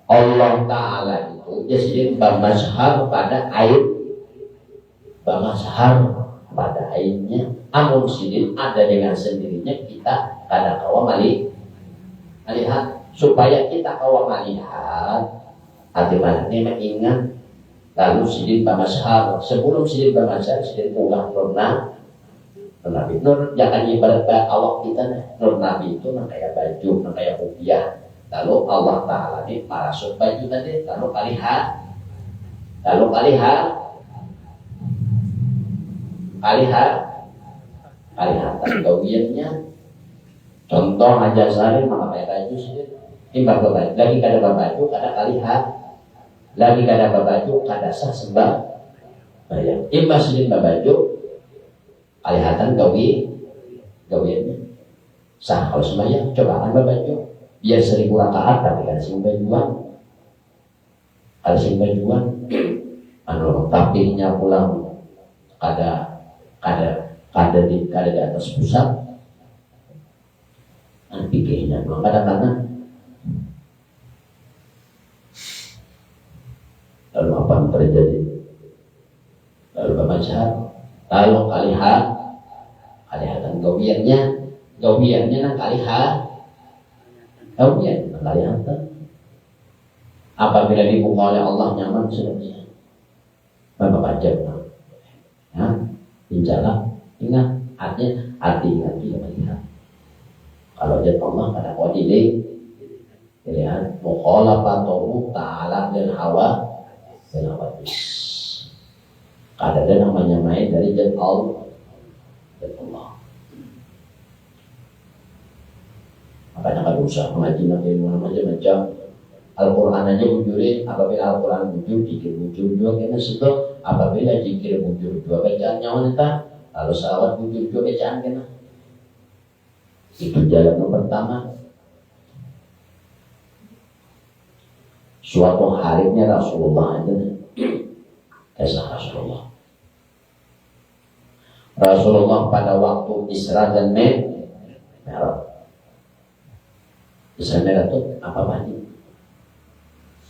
Allah Ta'ala itu jadi bermazhar pada air bermazhar pada airnya amun sidin ada dengan sendirinya kita kada kawa melihat supaya kita kawal melihat hati mana ini mengingat lalu sidin bamashar sebelum sidin bamashar sidin ulang nur nabi nur jangan ibarat awak kita nur nabi itu kayak baju kayak rupiah Kalau Allah Ta'ala ini marasuk baju tadi, kalau kaliha gawiannya. Contoh aja sehari maka pakai baju sih. Timbang baju, lagi kada baju kada kaliha, lagi kada baju kada sah sembah bayang. Timbang sedih baju kalihatan gawiannya sah kalau sembahyang. Coba kan baju biar 1000 rakaat tapi kada sembah bajuan, kada sembah bajuan. Tapihnya pulang kada di atas pusat, pikirnya pulang kada kanan. Lalu apa yang terjadi? Lalu baca kalau kalihatan gawiannya nang gawian kalihatan. Apabila dibuka oleh Allah nyaman sudah. Bapak baca, ya, insyaallah ingat hati melihat. Kalau dia Allah pada kodile, lihat mukhalafatuhu ta'ala dan hawa dan hawadis. Ada namanya main dari zat Allah. Makanya kalau usaha mengaji ilmu macam-macam. Al-Quran aja bujuri, apabila Al-Quran bujur, jikir bujur dua kena sebab apabila jikir bujur dua bacaannya wanita, lalu salawat bujur dua bacaan kena. Itu jalan yang pertama. Suatu harinya Rasulullah aja, kisah Rasulullah pada waktu Isra dan Mi'raj. Isra Mi'raj itu apa banyak?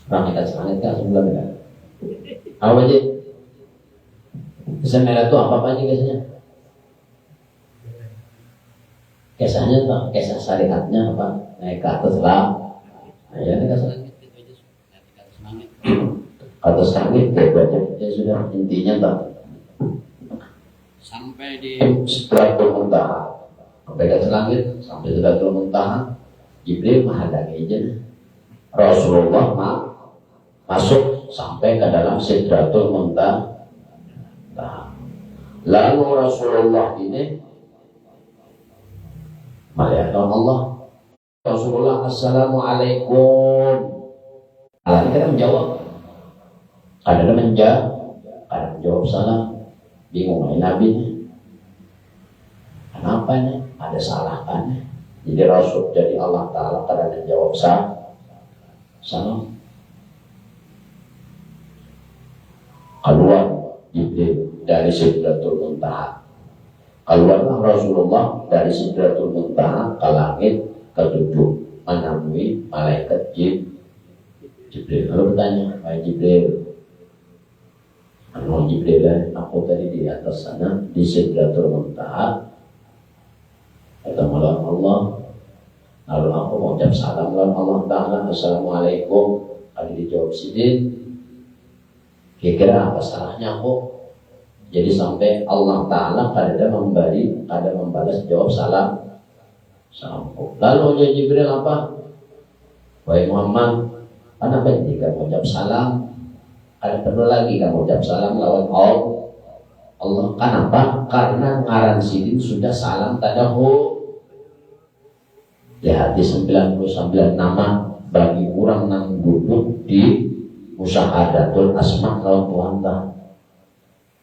Langit kan sebulan kan? Apa aja? Kisah merah itu apa aja kisahnya? Kisahnya apa? Kisah syariatnya apa? Naik ke atas lah. Nah, ya naik ke atas langit ya sudah intinya tak. Sampai di Sidratul Muntaha. Sampai ke atas langit, sampai Sidratul Muntaha. Jibril menghadapi aja. Rasulullah masuk sampai ke dalam Sidratul Muntaha. Lalu Rasulullah ini melihat Allah. Rasulullah Assalamualaikum. Allah kita menjawab. Ada menjawab salam. Bingung Nabi. Kenapa nih? Ada salah kan? Jadi Rasul jadi Allah Ta'ala kadang menjawab salam. Keluar Jibril dari Sidratul Muntaha. Keluarlah Rasulullah dari Sidratul Muntaha ke langit ke-7 menemui malaikat Jibril. Lalu bertanya, "Wahai Jibril, aku tadi di atas sana di Sidratul Muntaha ketemu Allah. Lalu aku mau ucap salam lawan Allah Ta'ala, Assalamualaikum." Kali dijawab sidin. Kira-kira apa salahnya aku? Jadi sampai Allah Ta'ala kada membalas jawab salamku. Lalu dia Jibril apa? "Wahai Muhammad, kenapa jika kamu ucap salam? Ada perlu lagi kamu ucap salam lawan Allah. Kenapa? Karena ngaran sidin sudah salam tadahu." Lihat di 99 nama bagi orang yang duduk di Musyahadatul Asma lawan Tuhan ta.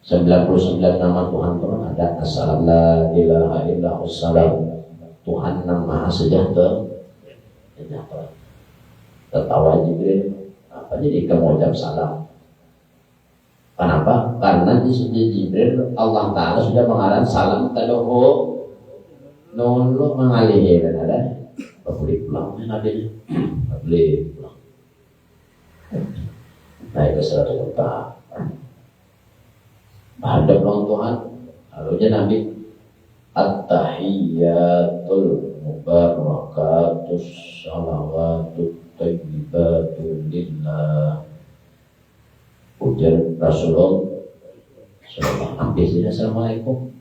99 nama Tuhan Tuhan ada. Assalamu la ilaha illallah salam. Tuhan yang maha sejahtera. Tertawa Jibril. Apa jadi kamu ucap salam? Kenapa? Karena di Jibril Allah Ta'ala sudah mengarang salam tadoho. Nolo mengalih kan ada. Boleh pulang Nabi. Boleh pulang. Naik ke Sidratul Muntaha. Hadap lawan Tuhan. Lalu dia Nabi At-tahiyyatul mubarakatus salawatut thayyibatu lillah. Ujar Rasulullah sallallahu alaihi wasallam, Assalamualaikum.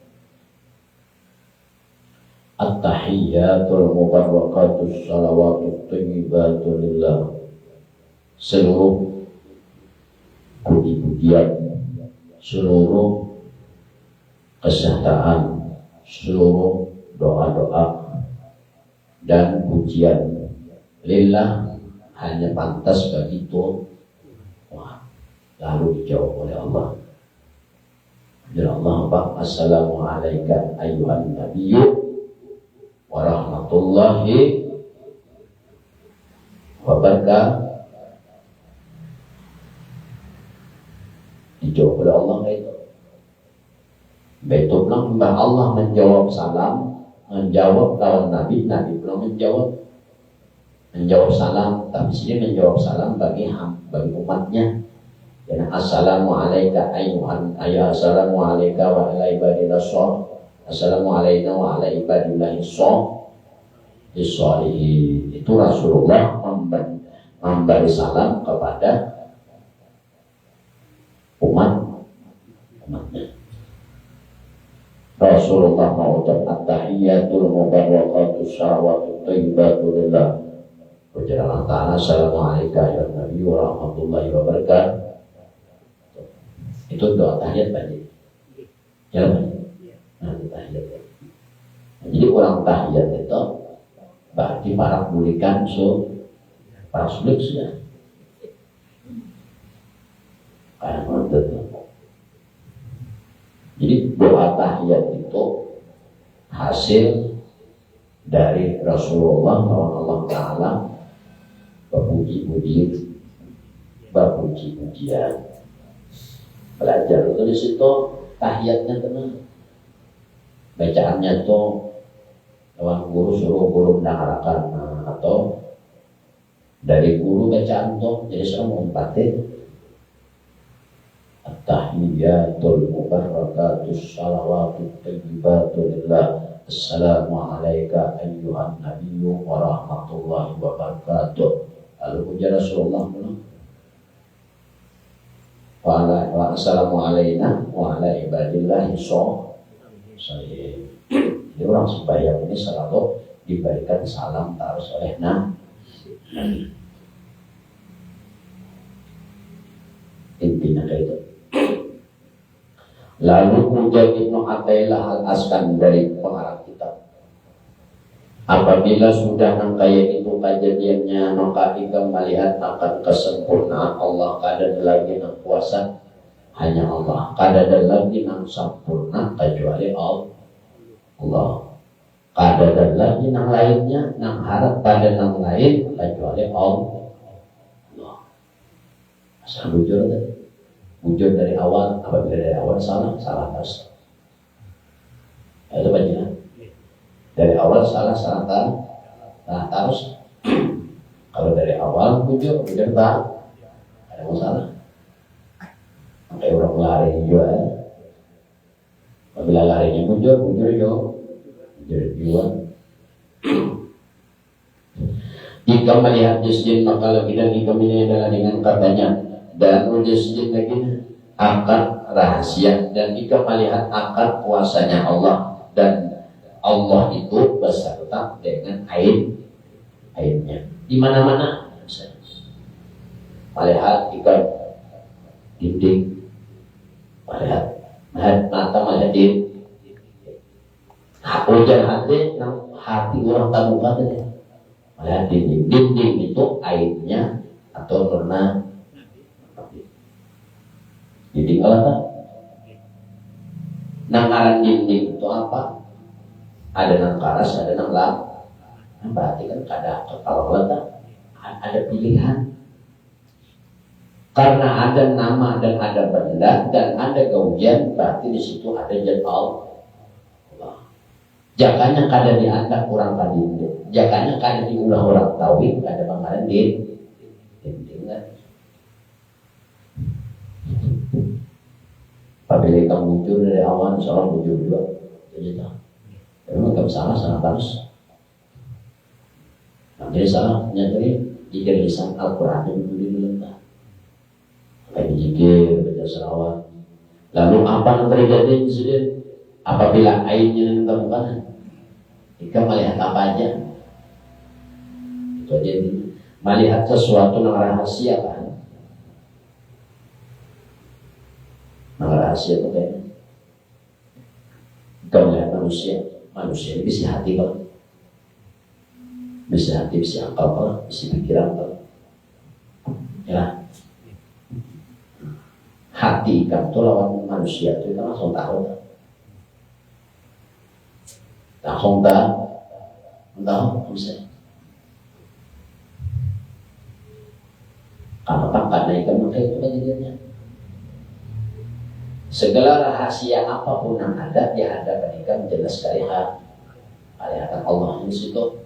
At-tahiyyatul At-tahiyyatul mubarakatus salawatut thayyibatul lillah. Seluruh puji-pujian, seluruh kesehatan, seluruh doa-doa dan pujian lillah hanya pantas bagi Tuhan. Lalu dijawab oleh Allah. Dan Allah apa? Assalamualaikum ayyuhan nabiyyu warahmatullahi wabarakatuh. Dijawab oleh Allah itu. Betul bilang Allah menjawab salam, menjawab lawan Nabi, Nabi belum menjawab salam, tapi sini menjawab salam bagi umatnya. Dan assalamualaikum assalamu alayka wa ala ibadillah assalamu alayna wa ala ibadillah sholihin. Itu Rasulullah memberi salam kepada umatnya. Rasulullah mengucap at-tahiyyatul mubarakatus salawatut thayyibatul lillah. Berjalan ta'ala assalamualaikum ya Nabi warahmatullahi wabarakatuh. Itu doa tahiyat tadi. Ya, tahiyat. Jadi orang tahiyat itu berarti para bulikan para sulit sudah. Kayak gitu. Jadi doa tahiyat itu hasil dari Rasulullah lawan Allah Ta'ala berpuji-pujian. Belajar itu di situ tahiyatnya tenang, bacaannya tuh lawan guru suruh guru mendengarkan, atau dari guru bacaan tuh jadi semua umpatin at-tahiyyatul mubarakatus salawatut thayyibatul lillah. Assalamualaikum ayyuhan nabiyyu warahmatullahi wabarakatuh. Lalu puji Rasulullah bilang wa assalamu alayna wa ala ibadillahi sholihin. Jadi orang sembahyang ini selalu diberikan salam terus oleh Nabi. Intinya kayak itu. Lalu Mujahid Ibnu Athaillah Al-Askandari pengarang kitab, apabila sudah nangkaya itu kejadiannya, maka kita melihat akan kesempurnaan Allah. Kada lagi nang kuasa hanya Allah, kada lagi nang sempurna kecuali Allah. Kada lagi nang lainnya nang harap pada nang lain kecuali Allah. Asal bujur tadi. Wujud dari awal, apabila dari awal salah terus. Itu bagian. Dari awal salah terus. Kalau dari awal wujud tak ada masalah. Kayak orang lari juga. Apabila larinya wujud juga. Jika melihat jisjin maka lebih dan jika ini adalah dengan katanya. Dan ujizin lagi akad rahasia, dan jika melihat akad kuasanya Allah, dan Allah itu beserta dengan airnya di mana-mana. Melihat ikan dinding, melihat mata, melihat hujan hati orang tamu kata, melihat dinding itu airnya atau warna. Jadi kalau nangkaran dinding itu apa? Ada nang karas, ada nang lam. Berarti kan kalau ada pilihan. Karena ada nama dan ada benda dan ada gaujan, berarti di situ ada zat Allah. Jakanya kada dianggap kurang kadinding. Jakanya kada diulah orang tauhid, kada bangkaran dinding kan. Apabila kamu wujud dari awal, insya Allah wujud juga. Jadi tak. Memang kamu salah terus. Jadi salah nyatanya jika lisan Al-Quran yang dulu tak. Kayak jikir, baca selawat. Lalu apa yang terjadi di sini? Apabila airnya yang ditemukan, Jika melihat apa aja, itu aja. Melihat sesuatu yang rahasia kan, yang rahasia itu kayaknya. Jika melihat manusia ini bisa hati kan, bisa hati, bisa akal kan, bisa pikiran kan, ya. Hati ikan itu lawan manusia itu kita langsung tahu kan? Langsung tahu bisa. Karena karena ikan maka itu kejadiannya. Segala rahasia apapun yang ada di hadapan ikan jelas sekali kelihatan Allah di situ.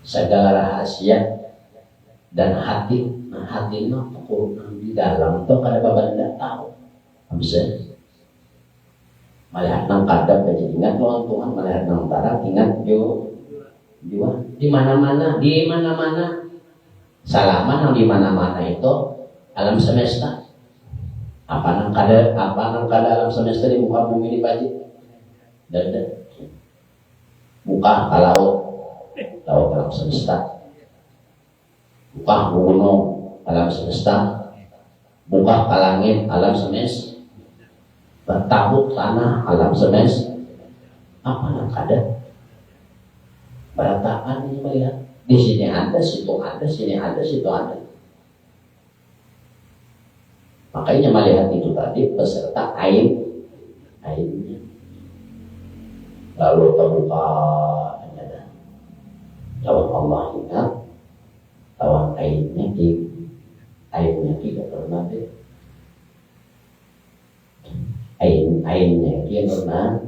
Segala rahasia dan hati di dalam itu kada bapak tidak tahu. Bisa melihat nang kadap aja ingat lawan Tuhan, melihat nang tarang ingat juga di mana-mana salaman yang di mana-mana itu alam semesta. Apa nang kada alam semesta di muka bumi ini Pak. Dan buka ke laut alam semesta. Buka gunung alam semesta, buka ke langit alam semesta, bertabuk tanah alam semesta. Apa yang ada? Berataan ini melihat di sini ada, situ ada, sini ada, situ ada. Makanya melihat itu tadi beserta airnya. Lalu terbuka ada. Lawan Allah ingat. Lawan airnya tidak pernah deh. Airnya dia pernah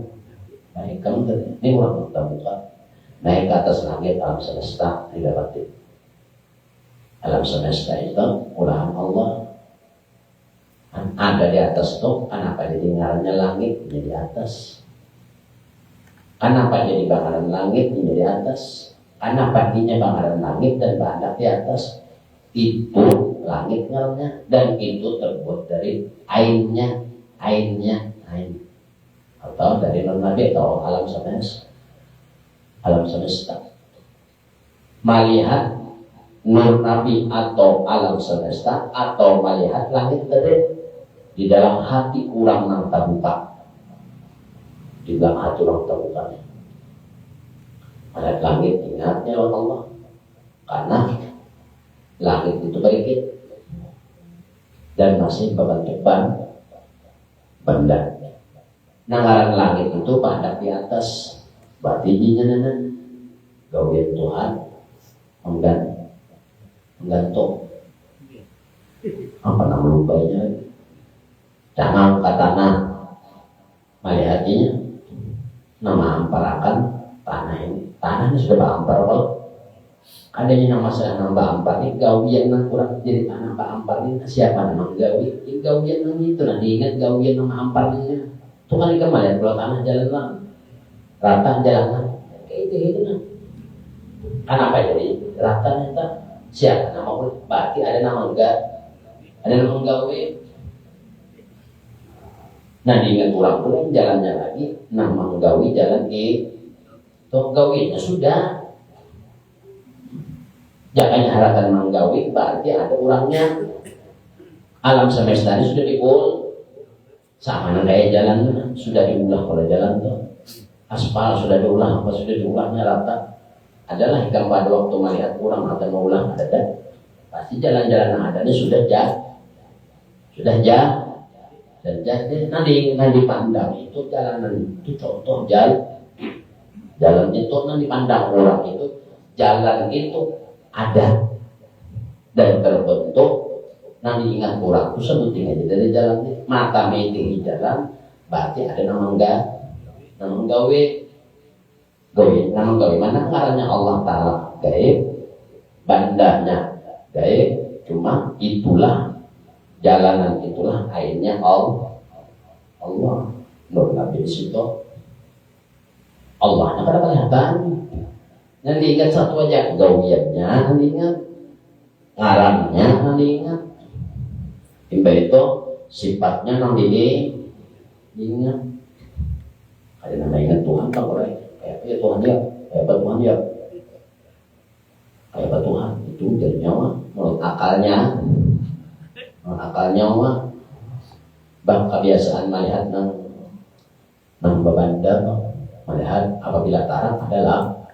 naik kamu ini orang terbuka naik ke atas langit alam semesta didapati. Alam semesta itu ulahan Allah. Ada di atas itu, kenapa ditinggalnya langit menjadi atas? Kenapa jadi bakaran langit menjadi atas? Karena paginya bakaran langit dan bandak di atas. Itu langit ngalnya dan itu terbuat dari airnya. Atau dari non-nabi atau alam semesta. Melihat nur nabi atau alam semesta atau melihat langit dari di dalam hati kurang nang terbuka. Di dalam hati orang terbuka. Melihat langit ingatnya oleh Allah. Karena langit itu berikit dan masih berbentuk benda. Nangaran langit itu pada di atas. Berarti jinyanan gawian Tuhan menggantung. Apa nama lubainya? Jangan ke tanah melihatnya nama amparakan tanah ini. Tanah ini sudah berampar kalau adanya nama masalah nama ampar ini gawian yang kurang jadi tanah ampar ini siapa nama gawi? Gawian yang itu nanti ingat gawian nama ampar ini. Itu kan kemarin kalau tanah jalan lang rata jalan lang kayak itu nah. Kenapa jadi rata itu siapa nama pun berarti ada nama enggak ada nama gawi. Nah diingat orang pun jalannya lagi nama gawi jalan toh gawinya sudah. Jangan harapan menggawi berarti ada orangnya. Alam semesta ini sudah diul sama kayak jalan sudah diulah oleh jalan tuh. Aspal sudah diulah apa sudah diulahnya rata. Adalah hingga pada waktu melihat orang akan mengulang ada pasti jalan-jalan adanya sudah dan jadi nanti dipandang itu jalanan itu contoh jalan itu nanti dipandang orang itu jalan itu ada dan terbentuk nanti ingat orang itu sebutin aja dari jalan mata meeting jalan berarti ada nama gawe mana karena Allah Ta'ala gaib bandanya gaib cuma itulah jalanan itulah akhirnya Allah nur nabi di situ Allah nak ada kelihatan nanti ingat satu aja gawiannya nanti ingat ngaramnya nanti ingat timba itu sifatnya nanti ingat Ada nama ingat Tuhan tak boleh. Kayak ya Tuhan ya, kayak apa Tuhan ya, kayak apa Tuhan itu jadinya mah menurut akalnya mah bah kebiasaan melihat nang babanda melihat apabila tarak adalah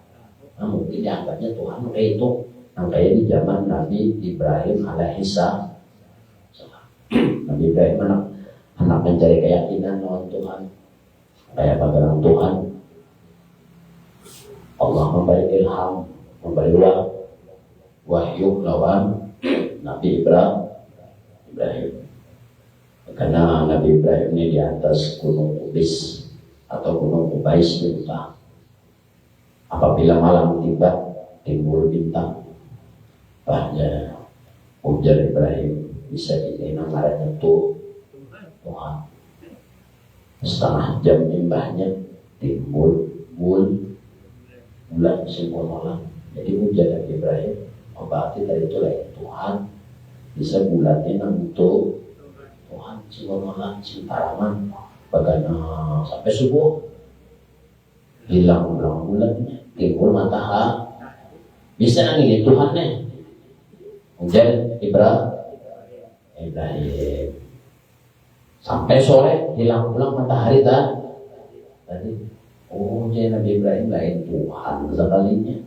mungkin dianggapnya Tuhan kayak itu yang kayak di zaman Nabi Ibrahim alaihissalam. Nabi Ibrahim anak mencari keyakinan lawan Tuhan. Kayak bagaimana Tuhan Allah memberi ilham, memberi wahyu lawan Nabi Ibrahim. Karena Nabi Ibrahim ini di atas gunung Ubis atau gunung Ubais di Mekah. Apabila malam tiba timbul bintang, bahnya ujar Ibrahim bisa dinamakan ngarannya Tuhan. Setengah jam imbahnya timbul bulan simbol malam. Jadi ujar Nabi Ibrahim, berarti dari itu lain Tuhan bisa bulatnya untuk Tuhan simbol malam sintaraman bagaimana sampai subuh hilang bulannya timbul matahari bisa nangis Tuhannya ujar Ibrahim sampai sore hilang matahari tadi jadi Nabi Ibrahim lain Tuhan sekalinya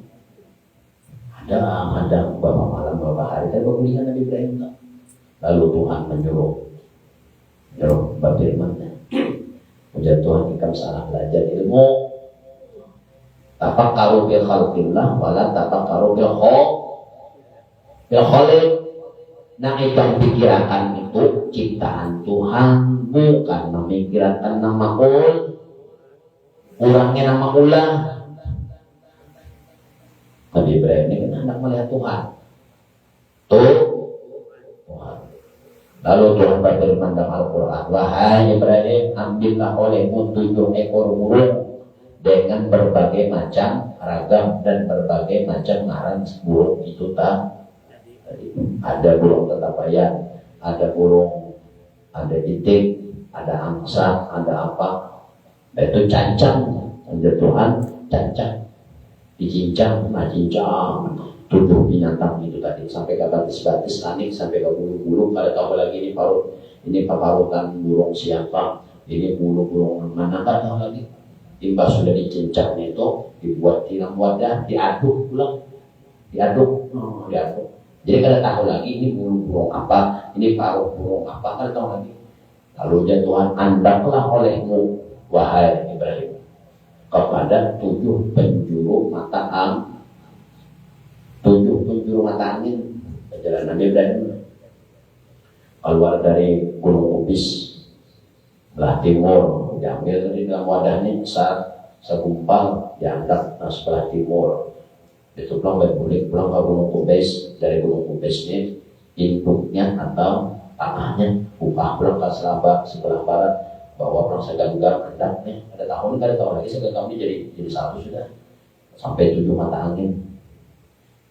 ada bapak malam bapak hari tadi bakulinya Nabi Ibrahim tak? Lalu Tuhan menyuruh berfirman ujar Tuhan ikam salah belajar ilmu tafakkaru bil khalqillah wala tafakkaru bil khaliq. Nah ikam pikirkan itu ciptaan Tuhan, bukan memikirkan nama orangnya nama ulah. Nabi Ibrahim ini kan hendak melihat Tuhan. Tuhan. Lalu Tuhan berfirman dalam Al-Quran, wahai Ibrahim, ambillah olehmu 7 ekor burung dengan berbagai macam ragam dan berbagai macam ngaran burung itu tak. Ada burung tetapayan, ada burung, ada itik, ada angsa, ada apa? Itu cancang, ada Tuhan cancang, dicincang, tubuh binatang itu tadi sampai ke batis-batis langit sampai ke bulu-bulu. Kalau tahu lagi ini paparutan burung siapa, ini bulu-burung mana kan tahu lagi. Timbas sudah dicincang itu dibuat dalam wadah, diaduk pulang, diaduk. Jadi kalau tahu lagi ini bulu burung apa, ini paruh burung apa, kalau tahu lagi. Lalu Tuhan andaklah olehmu wahai Ibrahim kepada 7 penjuru mata angin. Perjalanan Ibrahim keluar dari Gunung Ubis belah timur, diambil dari dalam wadahnya segumpal, diangkat sebelah timur. Itu pulang berbulik pulang ke Gunung Ubis. Dari Gunung Ubis ini induknya atau tanahnya buka pulang ke sebelah barat, bawa pulang segenggam hendaknya. Ada tahun lagi segenggam ini jadi satu sudah sampai 7 mata angin.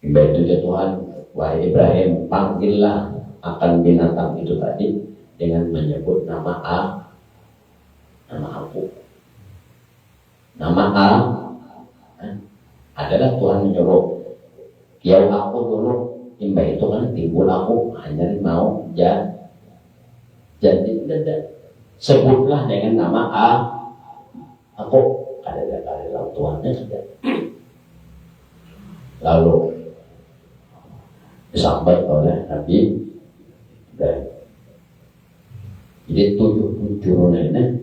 Imbah itu ya Tuhan, wahai Ibrahim, panggillah akan binatang itu tadi dengan menyebut nama aku. Nama adalah Tuhan menyuruh. Kiau aku dulu, imbah itu kan timbul aku hanya mau jadi sebutlah dengan nama aku. Ada dalam Tuhannya saja. Lalu disambat oleh Nabi Ibrahim. Jadi 7 nenek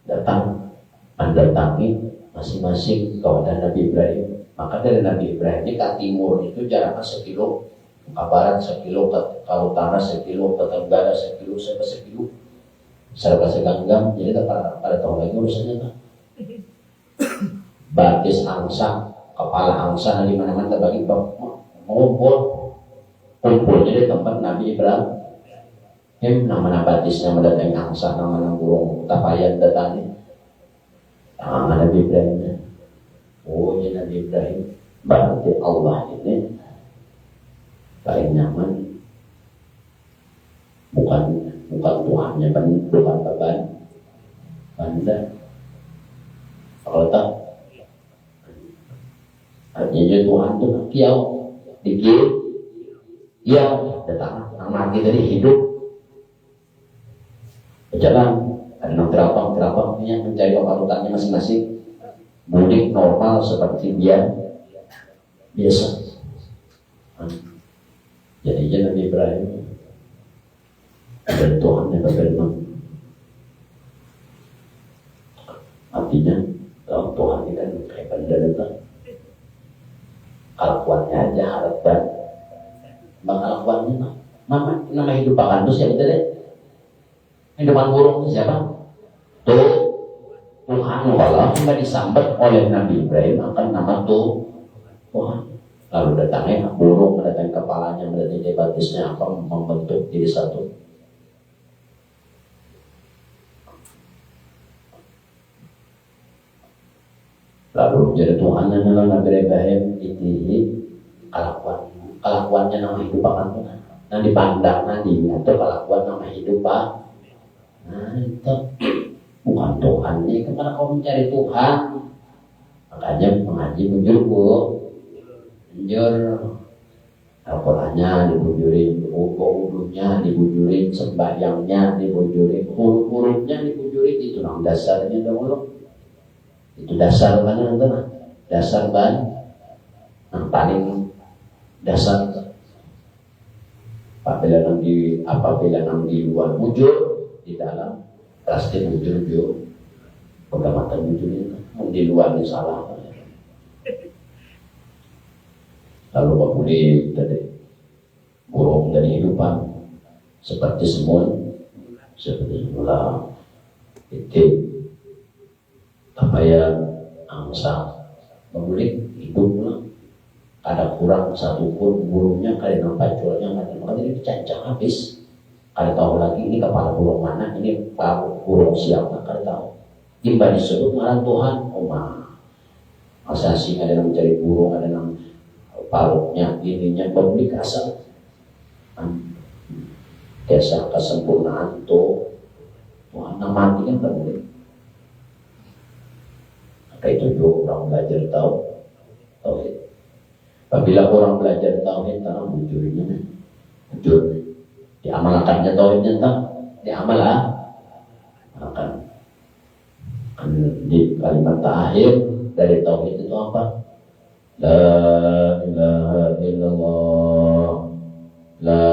datang mendatangi masing-masing kawanan Nabi Ibrahim. Maka dari Nabi Ibrahim ini ke timur itu jaraknya 1 kilo, ke barat 1 kilo, ke utara 1 kilo, ke tenggara 1 kilo, sampai 1 kilo. Serba seganggam, jadi pada tahun lagi urusannya kan. Batis angsa, kepala angsa di mana-mana terbagi kumpul jadi tempat Nabi Ibrahim. Nama batisnya mendatangi angsa, nama burung tapayan datangi. Nabi Ibrahim. Oh ya Nabi Ibrahim, berarti Allah ini paling nyaman. Bukan Tuhannya, bukan beban banda. Kalau tak, artinya Tuhan itu kiau, dikir, ya datang, mati tadi hidup, berjalan, ada yang terapang punya mencari keparutannya masing-masing, mudik normal seperti biasa. Jadi Nabi Ibrahim dan Tuhan yang berfirman, artinya kalau Tuhan ini kan kayak benda kelakuannya aja harapkan kelakuannya nama hidup akan tuh siapa tadi hidupan burung siapa tuh Tuhan walau nggak disambat oleh Nabi Ibrahim akan nama tuh Tuhan. Lalu datangnya burung, mendatangi kepalanya, mendatangi batisnya, apa membentuk jadi satu. Lalu jadi Tuhan adalah Nabi Ibrahim ini kelakuannya nama hidup akan Tuhan. Nah dipandang nanti atau kelakuan nama hidup Pak. Nah itu bukan Tuhan ini karena kau mencari Tuhan. Makanya mengaji menjurku. Jujur Al-Qurannya dibujurin, wudhunya dibujurin, sembahyangnya dibujurin, huruf-hurufnya dibujurin, itu nama dasarnya dahulu. Itu dasar mana nanti dasar ban yang paling dasar. Apabila nanti di luar bujur, di dalam pasti bujur juga. Pengamatan bujur itu di luar ini salah. Lalu kemudian tadi burung dari hidupan seperti semula itu apa yang angsa kemudian hiduplah ada kurang satu pun burungnya kali nampak curahnya maka ini dicancang habis. Kada tahu lagi ini kepala burung mana, ini burung siapa kada tahu. Tiba disebut ngaran Tuhan, masa sih ada yang mencari burung, ada yang parutnya, ininya pemilik asal kisah kesempurnaan tuh Tuhan mati kan boleh. Maka itu juga orang belajar tahu tauhid. Apabila orang belajar tauhid, tanah bujurnya bujur diamalkannya tauhidnya tak diamalkan. Di kalimat terakhir dari tauhid itu apa? La ilaha illallah, la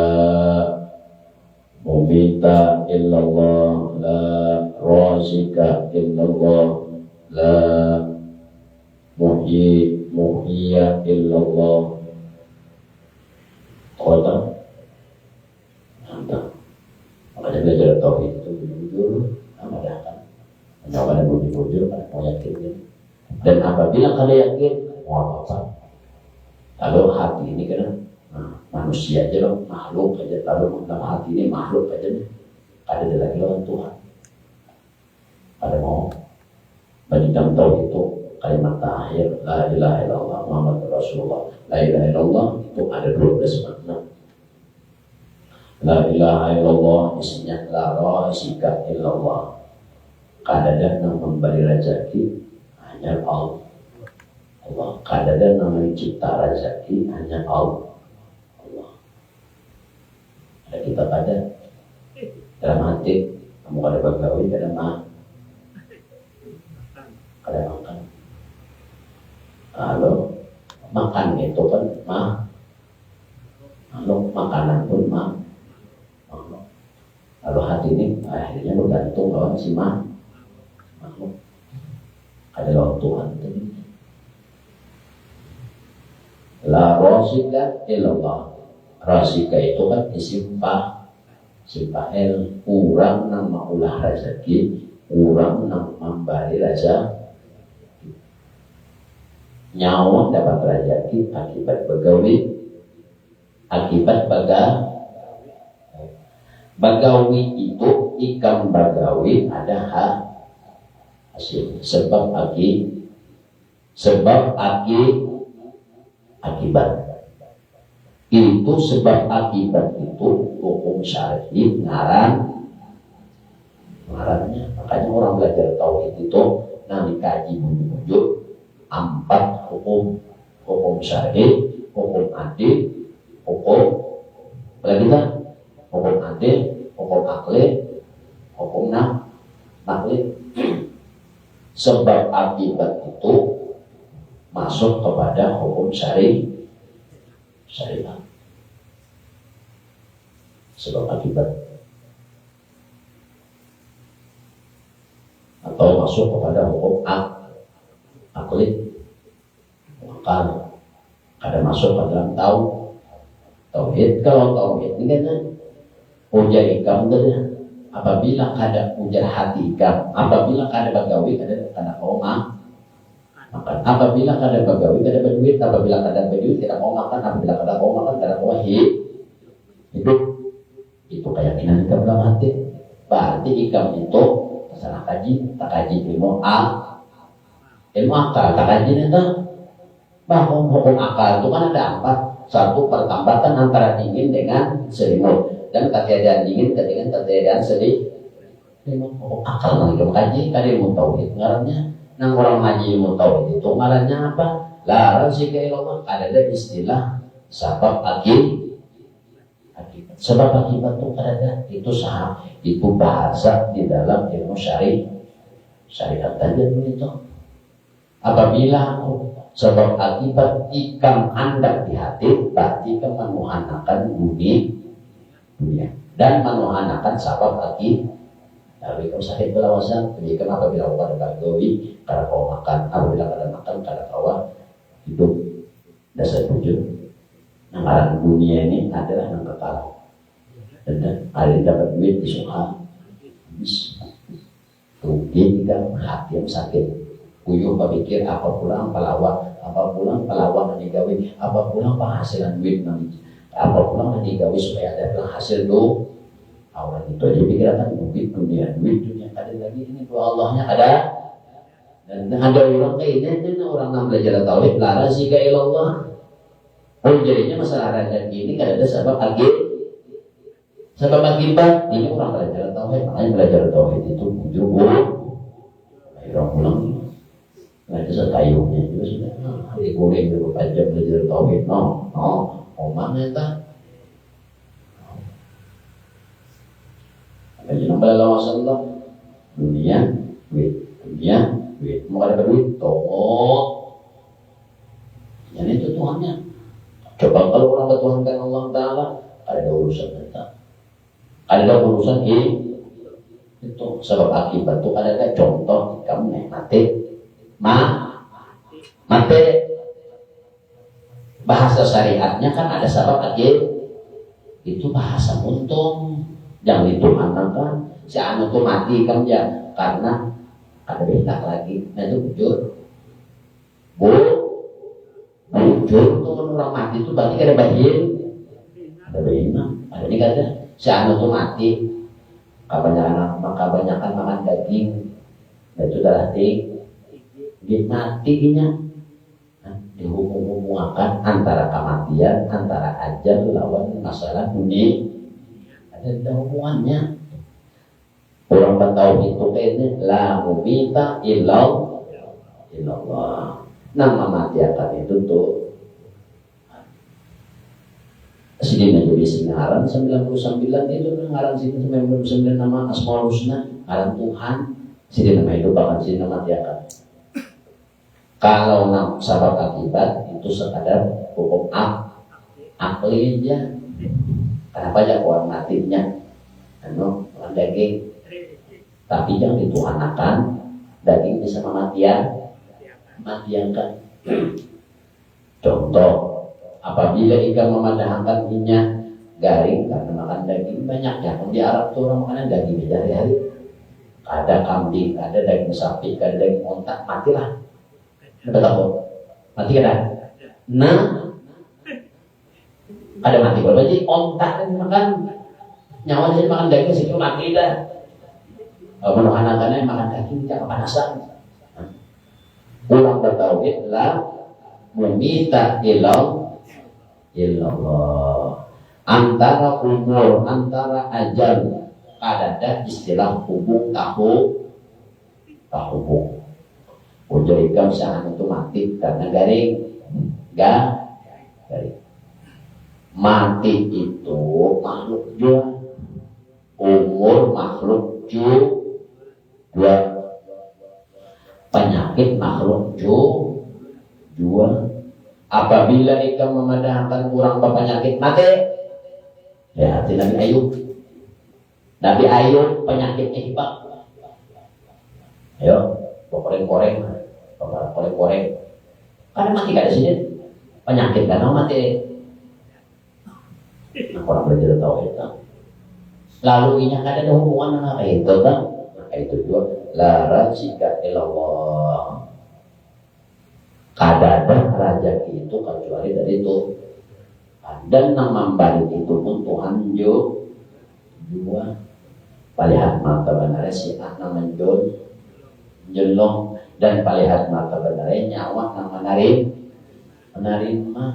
mumita illallah, la razika illallah, la muhyiya illallah. Kota mantap. Makanya belajar tauhid itu jujur amalkan. Jangan bujur-bujur pada mau yakin. Dan apabila kalian yakin, mau apa? Kalau hati ini kan manusia aja loh, makhluk aja. Kalau dalam hati ini makhluk aja nih. Ada lagi lawan Tuhan. Ada mau berikan tahu itu kalimat terakhir la ilaha illallah Muhammad Rasulullah. La ilaha illallah itu ada 12 makna. La ilaha illallah isinya la razika illallah. Kadang yang memberi rezeki hanya Allah. Kadang yang mencipta rezeki hanya Allah. Ada kita pada dalam hati kamu kada bagawi kada makan. Kalau makan itu kan makanan pun Lalu hati ini akhirnya bergantung lawan si makhluk. Ada lawan Tuhan itu. La rasika illallah. Rasika itu kan isim fa'il kurang nama ulah rezeki, kurang nama memberi rezeki. Nyawa dapat rezeki akibat begawi, akibat bagawi itu ikan bagawi ada hasil sebab akibat itu sebab akibat itu hukum syar'i ngarannya. Makanya orang belajar tauhid itu nang dikaji wujud 4 hukum syar'i, hukum adil, hukum adil, hukum akli, hukum nakli. Sebab akibat itu masuk kepada hukum syariat. Sebab akibat atau masuk kepada hukum akli, akal. Ada masuk ke dalam tauhid. Kalau tauhid ini kan ujar ikam dah. Apabila kada ujar hati ikam, apabila kada bagawi kada koma makan, apabila kada bagawi kada berduit, apabila kada berduit tidak mau makan, apabila kada mau makan kada mau hidup. Itu keyakinan ikam dalam hati. Berarti ikam itu salah kaji, tak kaji ilmu akal, tak kaji itu bahwa hukum akal itu kan ada 4. Satu, pertambatan antara dingin dengan selimut, dan ketiadaan dingin dengan ketiadaan selimut. Hukum akal nang ikam kaji kada ilmu tauhid ngarannya. Nang orang ngaji ilmu tauhid itu ngarannya apa? Larang sih ke Allah. Ada istilah sebab akibat. Sebab akibat itu ada, itu sah, itu bahasa di dalam ilmu syariat tadi itu. Apabila sebab akibat ikam anda di hati, berarti ikam menuhanakan dunia dan menuhanakan sebab akibat. Tapi ikam sakit belawasan, ikam apabila pada bagawi, kada kau makan, apabila kada makan, kada kau hidup. Dasar tujuh. Nah, dunia ini adalah yang kekal. Dan ada yang dapat duit di suha. Rugi kan hati yang sakit. Kuyuh berpikir apa pulang pelawak, apa pulang pelawak nanti gawe, apa pulang penghasilan duit nanti, apa pulang nanti gawe supaya ada hasil do. Awal itu aja pikiran duit dunia ada lagi ini dua Allahnya ada. Dan ada orang kayak ini orang yang belajar tauhid lara sih ke ilallah. Jadinya masalah rakyat ini kan ada sebab akibat ini orang belajar tauhid, makanya belajar tauhid itu bujur orang pulang nggak ada sekayunya juga sudah digoreng beberapa jam belajar tauhid mana tak ada yang bela masalah dunia duit mau ada duit yang itu Tuhannya. Coba kalau orang bertuhankan Allah Ta'ala ada urusan kita, ada urusan itu sebab akibat itu ada contoh kamu mati bahasa syariatnya kan ada sebab akibat itu bahasa untung jangan dituhankan si anu tuh mati kamu ya karena ada betak lagi nah itu bujur tuh orang mati itu berarti ada bayin ada ini kan si anu tuh mati kebanyakan makan daging itu darah dia matinya dihubung-hubungkan antara kematian antara ajal lawan masalah dunia ada hubungannya. Orang bertauhid itu kayaknya la mubita illallah. Nama mati akan itu tuh Sidina jadi singaran 99 itu ngaran Sidina 99 nama Asmaul Husna ngaran Tuhan. Sidina nama itu bahkan Sidina mati akan. Kalau sabab akibat itu sekadar hukum akli aja. Kenapa ya orang matinya orang daging tapi yang dituhanakan daging bisa matiankan. Contoh apabila ikan memadahkan minyak garing karena makan daging banyak ya di Arab tuh orang makan daging hari-hari ada kambing, ada daging sapi, ada daging ontak matilah betul mati kan ada mati kalau jadi ontak kan makan nyawa jadi makan daging sih mati dah anak-anaknya makan daging jangan panasan ulang bertauhid lah meminta illallah antara umur antara ajal ada istilah hubung tahubung Ujung ikam sahan itu mati karena garing. Garing. Mati itu makhluk jua. Umur makhluk jua. Penyakit makhluk jua. Apabila ikam memadahkan kurang penyakit mati. Ya hati Nabi Ayub. Nabi Ayub penyakitnya hibak. Ayo, koreng-koreng. Karena mati kada sini. Penyakit kan mati. Nah, orang belajar tahu itu. Lalu ini kada ada hubungan dengan itu kan? Itu juga la rajika ilallah. Kada ada rezeki itu kecuali dari itu. Dan nama balik itu pun Tuhan juga. Palihat mata benar si anak menjol jelong dan palihat mata benar nyawa nama menerima.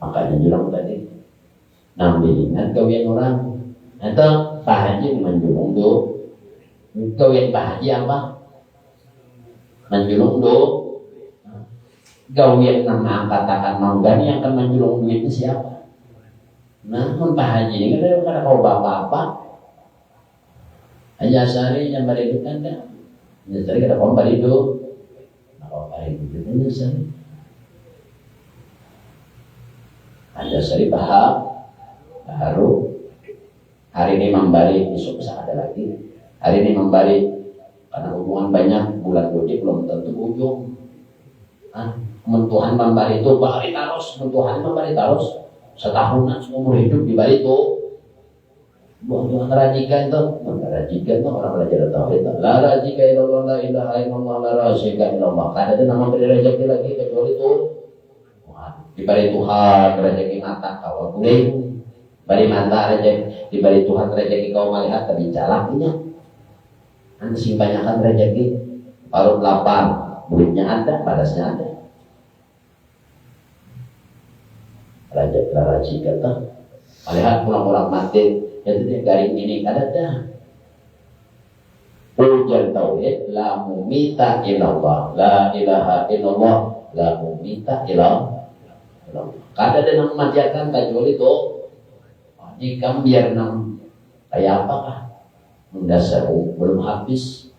Makanya julang tadi nambilingan kawian orang. Itu bahagia menjulung do. Kawian bahagia apa? Menjulung do. Gawian nama katakan manggani yang akan menjulung duit itu siapa? Nah, bahagia ini kan kau bapak-bapak. Hanya sehari yang beridu kan dah. Hanya sehari kada kau beridu. Nah, kau beridu itu hanya sehari. Hanya sehari baru. Hari ini membari, besok bisa ada lagi. Hari ini membari karena hubungan banyak. Bulan Juli belum tentu ujung. Tuhan membari itu bahari terus. Tuhan membari terus. Setahunan seumur hidup dibari itu. Bukan rajikan itu orang belajar tauhid. La rajika illallah, la ilaha illallah, la rajika illallah. Kada ada nama beri rezeki lagi kecuali itu. Diberi Tuhan rezeki mata kau kuning, beri mata rezeki, diberi Tuhan rezeki kau melihat tapi jalannya. Nanti simpanyakan rezeki, parut lapar, duitnya ada, balasnya ada. Rajika tu, melihat pulang-pulang mati. Jadi dia garing ini kada dah. Ujar tauhid la mumita illallah, la ilaha illallah, la mumita illallah. Kada ada yang mematikan kecuali itu. Jika biar nam kayak apakah? Mendasar belum habis.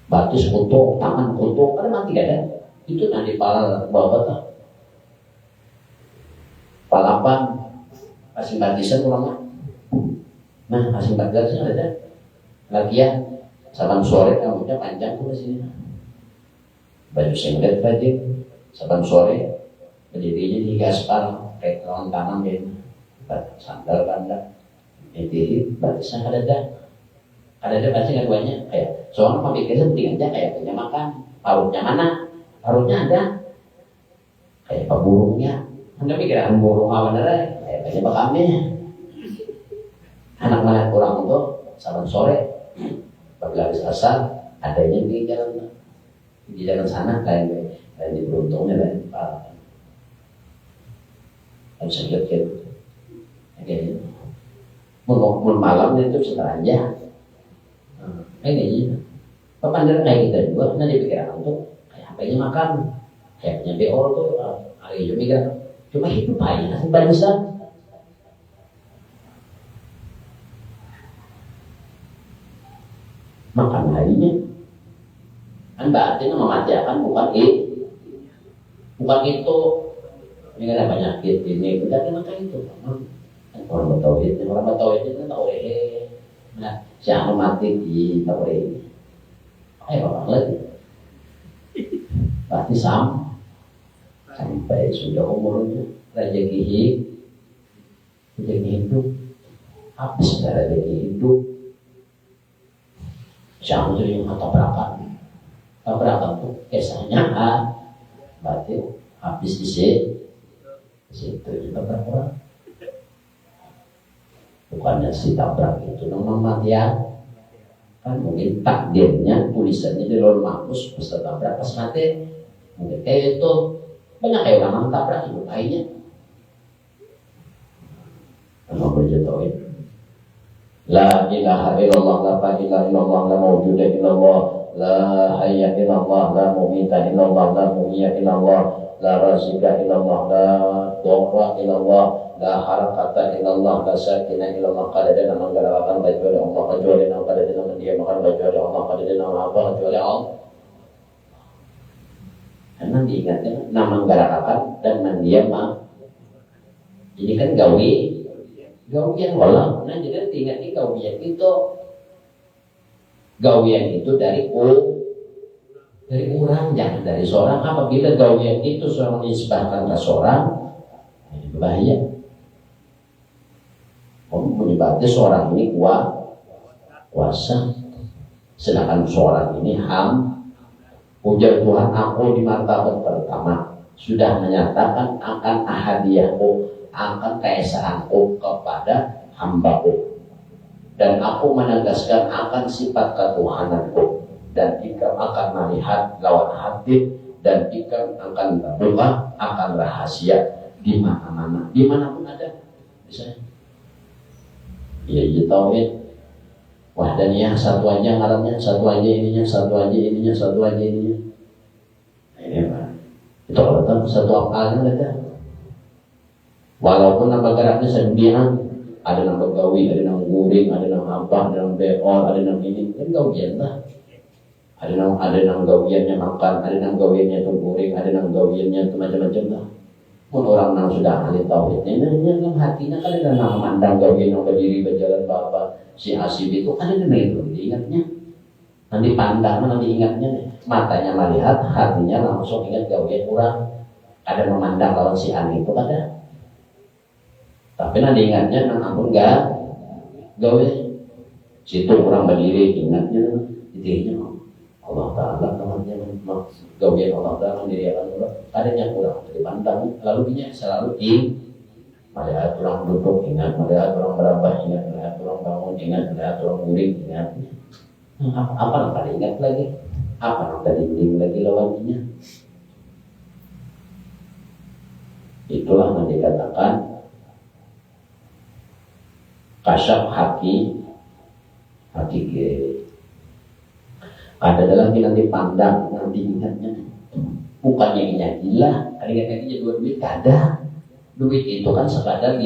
Batis kutuk, tangan kutuk, kada mati kada. Itu nanti pala bawah tak. Palapan asing batisan ulama. Nah, asing batisan ada. Lagian saban sore rambutnya panjang tuh di sini. Baju singlet tadi, saban sore berdirinya di gaspal kayak lawan tangan gitu. Sandal banda. Jadi batisan ada pasti keduanya kayak soalnya pemikirnya penting aja kayak punya makan. Parutnya mana? Parutnya ada. Kayak burungnya. Anda pikiran burung awan ada. Kayak bakamnya. Anak mana kurang untuk saban sore bagi habis asar adanya di jalan sana lain di beruntungnya lain pak. Yang saya lihat gitu. Mun malam itu setelahnya. Ini pemandangan kayak kita juga nanti pikiran untuk kayak apanya makan kayaknya beol tuh hari itu mikir cuma hidup aja nasi barisan. Makan harinya kan berarti mematikan bukan itu ini kan ada penyakit ini kita kan makan itu orang bertauhid itu kan tahu nah siapa mati di tahu orang lagi berarti sampai sudah umurnya rezeki hidup habis dari rezeki hidup. Jangan jadi yang tabrakan tuh kisahnya berarti habis di situ ditabrak orang. Bukannya si tabrak itu nama matian kan mungkin takdirnya tulisannya di luar mahfuz pas tabrak pas mati mungkin kayak itu banyak kayak orang tabrak hidup lainnya. Nama berjatuhin. La ilaha illallah, la ilaha illallah, la mawjuda illallah, la hayya illallah, la mumita illallah, la muhyiya illallah, la razika illallah, la dharra illallah, la harakata illallah, la sakina illallah. Kadadana menggalakkan kecuali Allah, kecuali Allah, kadadana mendiamkan kecuali Allah, kadadana apa kecuali Allah. Karena diingatnya nama menggalakkan dan mendiamkan. Ini kan gawian walau. Nah jadi diingatnya gawian itu dari orang, jangan dari seorang. Apabila gawian itu seorang menisbahkan ke seorang, ini bahaya. Menyebabkan seorang ini kuasa, sedangkan seorang ini ujar Tuhan, aku di martabat pertama sudah menyatakan akan ahadiyahku, akan keesaanku kepada hambaku, dan aku menegaskan akan sifat ketuhananku, dan jika akan melihat lawan hati, dan jika akan berdoa akan rahasia di mana-mana, dimanapun ada. Misalnya ya tauhid wahdaniyah, satu aja ngarannya, satu aja ininya, satu aja ininya, satu aja ininya. Ini apa? Itu kalau tahu satu akalnya ada. Walaupun nama geraknya sedudian, ada nama gawi, ada nama guring, ada nama apa, ada nama beol, ada nama ini, kan gawian lah. Ada nama gawiannya makan, ada nama gawiannya guring, ada nama gawiannya macam-macam lah. Pun orang yang sudah ahli tauhidnya, ini dalam hatinya kan ada nama mandang gawian yang berdiri berjalan apa si asib itu kan ada nama itu diingatnya. Nanti pandang, nanti ingatnya, matanya melihat, hatinya langsung ingat gawian orang. Ada memandang lawan si Ani itu ada. Tapi nanti ingatnya, ampun enggak gawe. Situ orang berdiri ingatnya, intinya Allah Ta'ala namanya gawian Allah Ta'ala mendirikan Allah. Adanya kurang dipandang, lalu dia selalu melihat orang duduk ingat, melihat orang berabah ingat, melihat orang bangun ingat, melihat orang guring ingat. Apa yang tadi ingat lagi? Apa yang tadi dinding lagi lawannya? Itulah yang dikatakan kasyaf hakiki. Ada dalam nanti pandang, nanti ingatnya. Bukannya ingat gila, kali-kali dua duit ada. Duit itu kan sekadar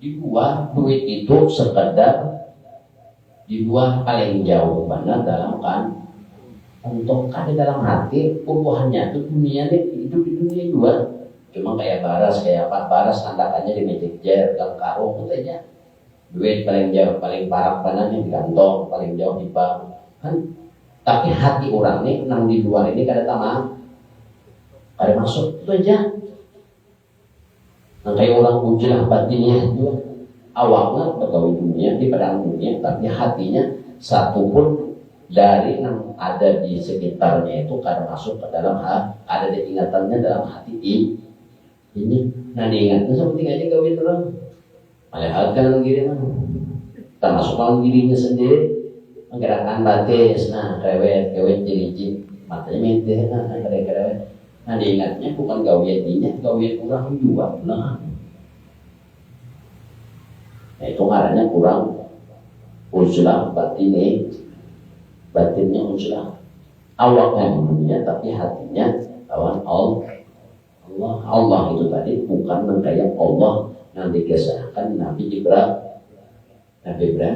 dibuang. Duit itu sekadar dibuang paling jauh mana dalam kan. Untuk ada dalam hati, pembuahannya itu dunia hidup di dunia dua. Cuma kayak baras, kayak apa? Baras tandakannya di magic jar, gang karung itu aja. Duit paling jauh, paling parah panahnya di kantong, paling jauh di bank. Kan? Tapi hati orang nih, nang di luar ini kada tamak, kada masuk itu aja. Nah, kayak orang ujlah batinnya itu awalnya pegawai dunia di padang dunia, tapi hatinya satu pun dari yang ada di sekitarnya itu kada masuk ke dalam ada di ingatannya dalam hati ini. Nah diingatnya seperti aja gawin orang. Padahal kan diri mah, termasuk orang dirinya sendiri. Menggerakkan batis, nah kewet jadi matanya menteh, nah kewet. Nah diingatnya bukan gawian dinya, gawian kurang juga, nah itu ngarannya kurang uzlah batinnya uzlah, awaknya di dunia tapi hatinya lawan Allah itu tadi bukan mengkayak Allah yang dikisahkan Nabi Ibrahim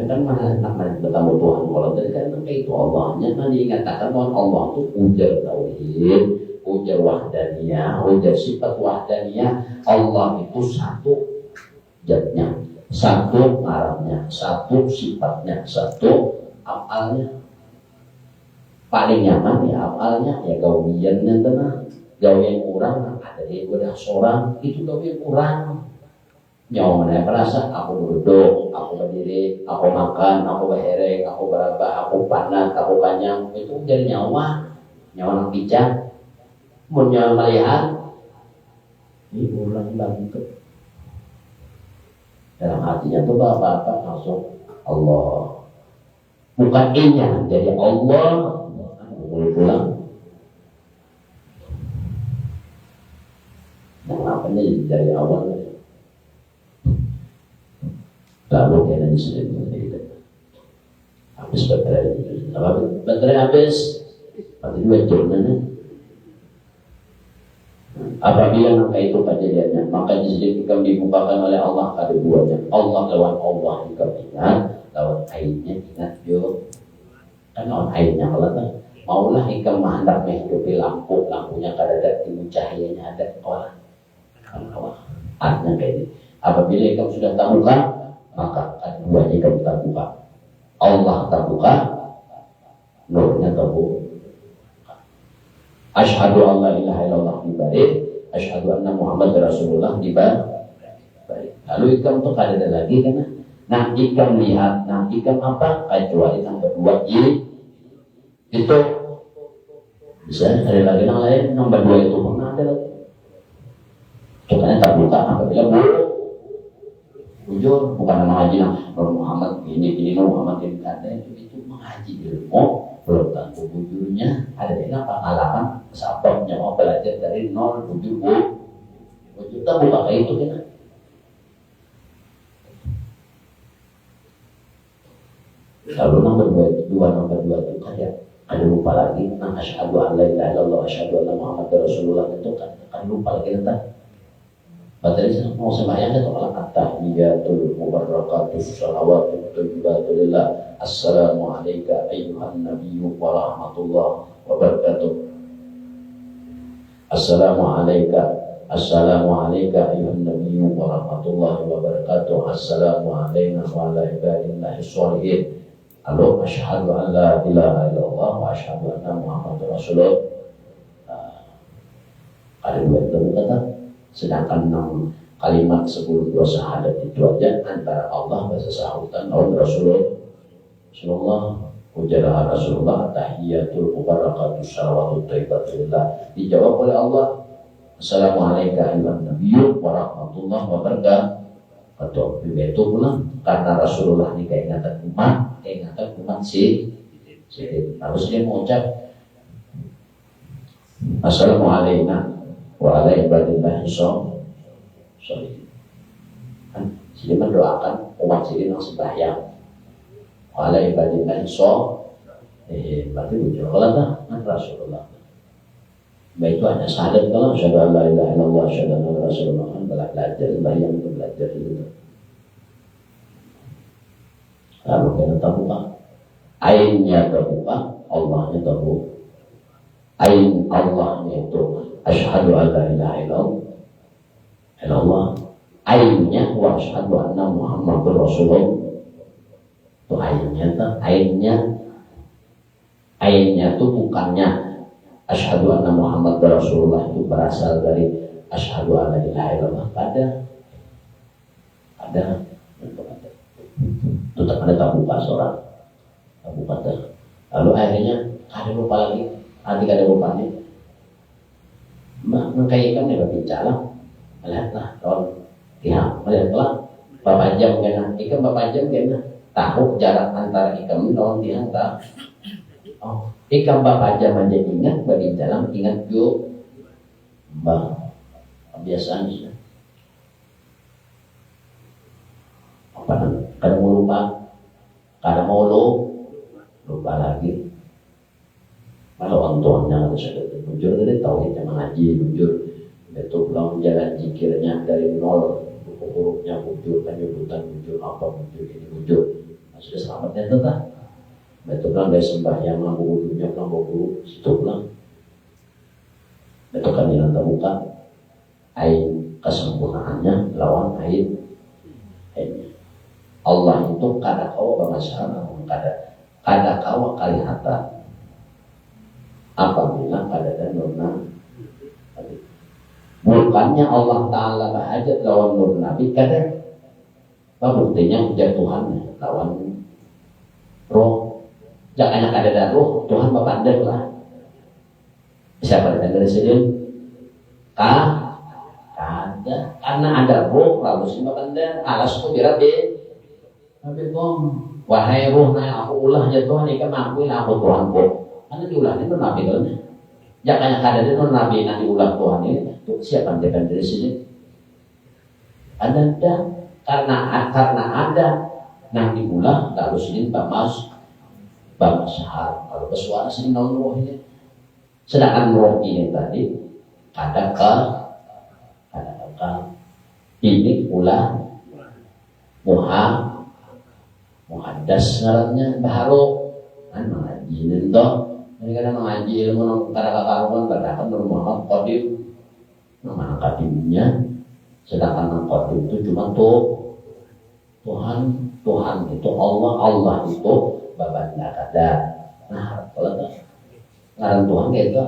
kan namanya bertemu Tuhan. Kalau tadi kan itu Allahnya, kan diingatkan bahwa Allah itu ujar tauhid, ujar wahdaniyah, ujar sifat wahdaniyah. Allah itu satu zatnya, satu ngarannya, satu sifatnya, satu afalnya. Paling nyaman ya afalnya, ya gawiannya tenang, gawian kurang ada di wadah seorang itu gawian kurang. Nyawa mana perasa, aku duduk, aku berdiri, aku makan, aku berhereng, aku berabah, aku panat, aku kanyang, itu jadi nyawa yang bijak. Mau nyawa melihat, ini ulang banget. Dalam hatinya tuh apa-apa langsung Allah. Bukan inya, jadi Allah. Boleh pulang. Yang apanya dari awal. Lalu kena disebut kita. Apa habis baterai habis, berarti 2 jam mana? Apabila maka itu kejadiannya, maka di sini hikam dibukakan oleh Allah ada 2-nya. Allah lawan Allah hikam ingat, lawan airnya ingat yo. Kan lawan airnya kalau tak maulah hikam hendak menghidupi lampunya kadang-kadang timbul cahayanya ada orang. Kawan artinya kayak ini. Apabila hikam sudah terbuka, maka keduanya hikam terbuka. Allah terbuka, nurnya terbuka. Asyhadu an la ilaha illallah di balik, asyhadu anna Muhammad Rasulullah di balik. Lalu ikam tuh ada lagi kan? Nah ikam lihat, nah ikam apa? Kecuali yang kedua itu bisa ada lagi yang lain. Nomor 2 itu mana ada lagi? Contohnya terbuka apabila bujur, bukan nama haji Nur Muhammad ini Nur Muhammad ini ada itu mengaji ilmu. Belum tentu bujurnya ada dengan pengalaman sahabatnya mau belajar dari nol bujur kita buka kayak itu kan. Lalu nomor 2 itu kayak ada lupa lagi. Nah asyhadu an la ilaha illallah asyhadu anna Muhammadar Rasulullah itu kan lupa lagi entah. Materi mau sembahyang itu adalah at-tahiyatul mubarakatus shalawatut thayyibatul lillah. Assalamu alayka ayyuhan nabiyyu wa rahmatullah wa barakatuh. Assalamu alayka ayyuhan nabiyyu wa rahmatullah wa barakatuh. Assalamu alayna wa ala ibadillahi sholihin. Lalu asyhadu an la ilaha illallah wa asyhadu anna Muhammadar Rasulullah. Ada 2 itu kata. Sedangkan 6 kalimat 10 dua syahadat itu aja antara Allah bahasa sahutan oleh Rasulullah ujarah Rasulullah tahiyatul mubarakatus shalawatut thayyibatulillah. Dijawab oleh Allah Assalamualaikum ayyuhan nabiyyu wa rahmatullahi wa barakatuh. Itu pula karena Rasulullah ini keingatan umat sih. Harus dia mengucap Assalamualaikum wa ala ibadillahi sholihin. Jadi mendoakan umat sini yang sembahyang. Wa ala ibadillahi sholihin. Berarti bujur kalau tak Rasulullah. Baik itu hanya syahadat kalau asyhadu an la ilaha illallah asyhadu anna Rasulullah kan belajar sembahyang itu belajar itu. Lalu kita terbuka. Ainnya terbuka, Allahnya terbuka. Ain Allahnya itu asyhadu an la ilaha illallah. Ainnya wa asyhadu anna Muhammadur Rasulullah. Itu ainnya itu bukannya asyhadu anna Muhammadur Rasulullah itu berasal dari asyhadu an la ilaha illallah. Ada itu tak ada terbuka seorang terbuka. Lalu akhirnya ada lupa lagi. Nanti ada rupanya mengkaitkan dengan bicara melihatlah kawan pihak melihatlah bapak jam kena ikan bapak jam kena tahu jarak antara ikan lawan tiang tak ikan bapak jam aja ingat berbicara ingat juga bah kebiasaan apa kadang mau lupa kadang mau lupa lagi. Kalau orang tuanya harus ada bujur dari tauhidnya mengaji bujur itu pulang jalan zikirnya dari nol hurufnya bujur penyebutan bujur apa bujur ini bujur sudah selamatnya tetap itu pulang dari sembahyang lampu wudhunya lampu guru situ pulang itu kan yang terbuka ain kesempurnaannya lawan ain Allah itu kada kawa bermasalah kada kawa kalihata apabila pada dan nurna bukannya Allah Ta'ala bahajat lawan nur Nabi kadang buktinya jatuhannya lawan roh jangan ada roh Tuhan bapak anda lah siapa yang dari sini ada karena ada roh lalu si bapak anda alas itu birat tapi wahai roh na aku ulah ya Tuhan ikan aku Tuhan kok karena diulah itu nabi kan, jangan ada itu nabi nanti ulah Tuhan ini, siapa yang dari sini? Ada karena ada nanti ulah lalu sini Pak Mas bang syahar. Kalau bersuara sini naun rohnya. Sedangkan roh ini tadi ada ini pula muhaddas ngarannya baharu kan mengaji nento ini kan mengaji ilmu nang karakaruan berdasarkan Nur Muhammad Qadim nama qadimnya sedangkan nang qadim itu cuma Tuhan itu Allah itu babanda kada nah kalau ngaran Tuhan gitu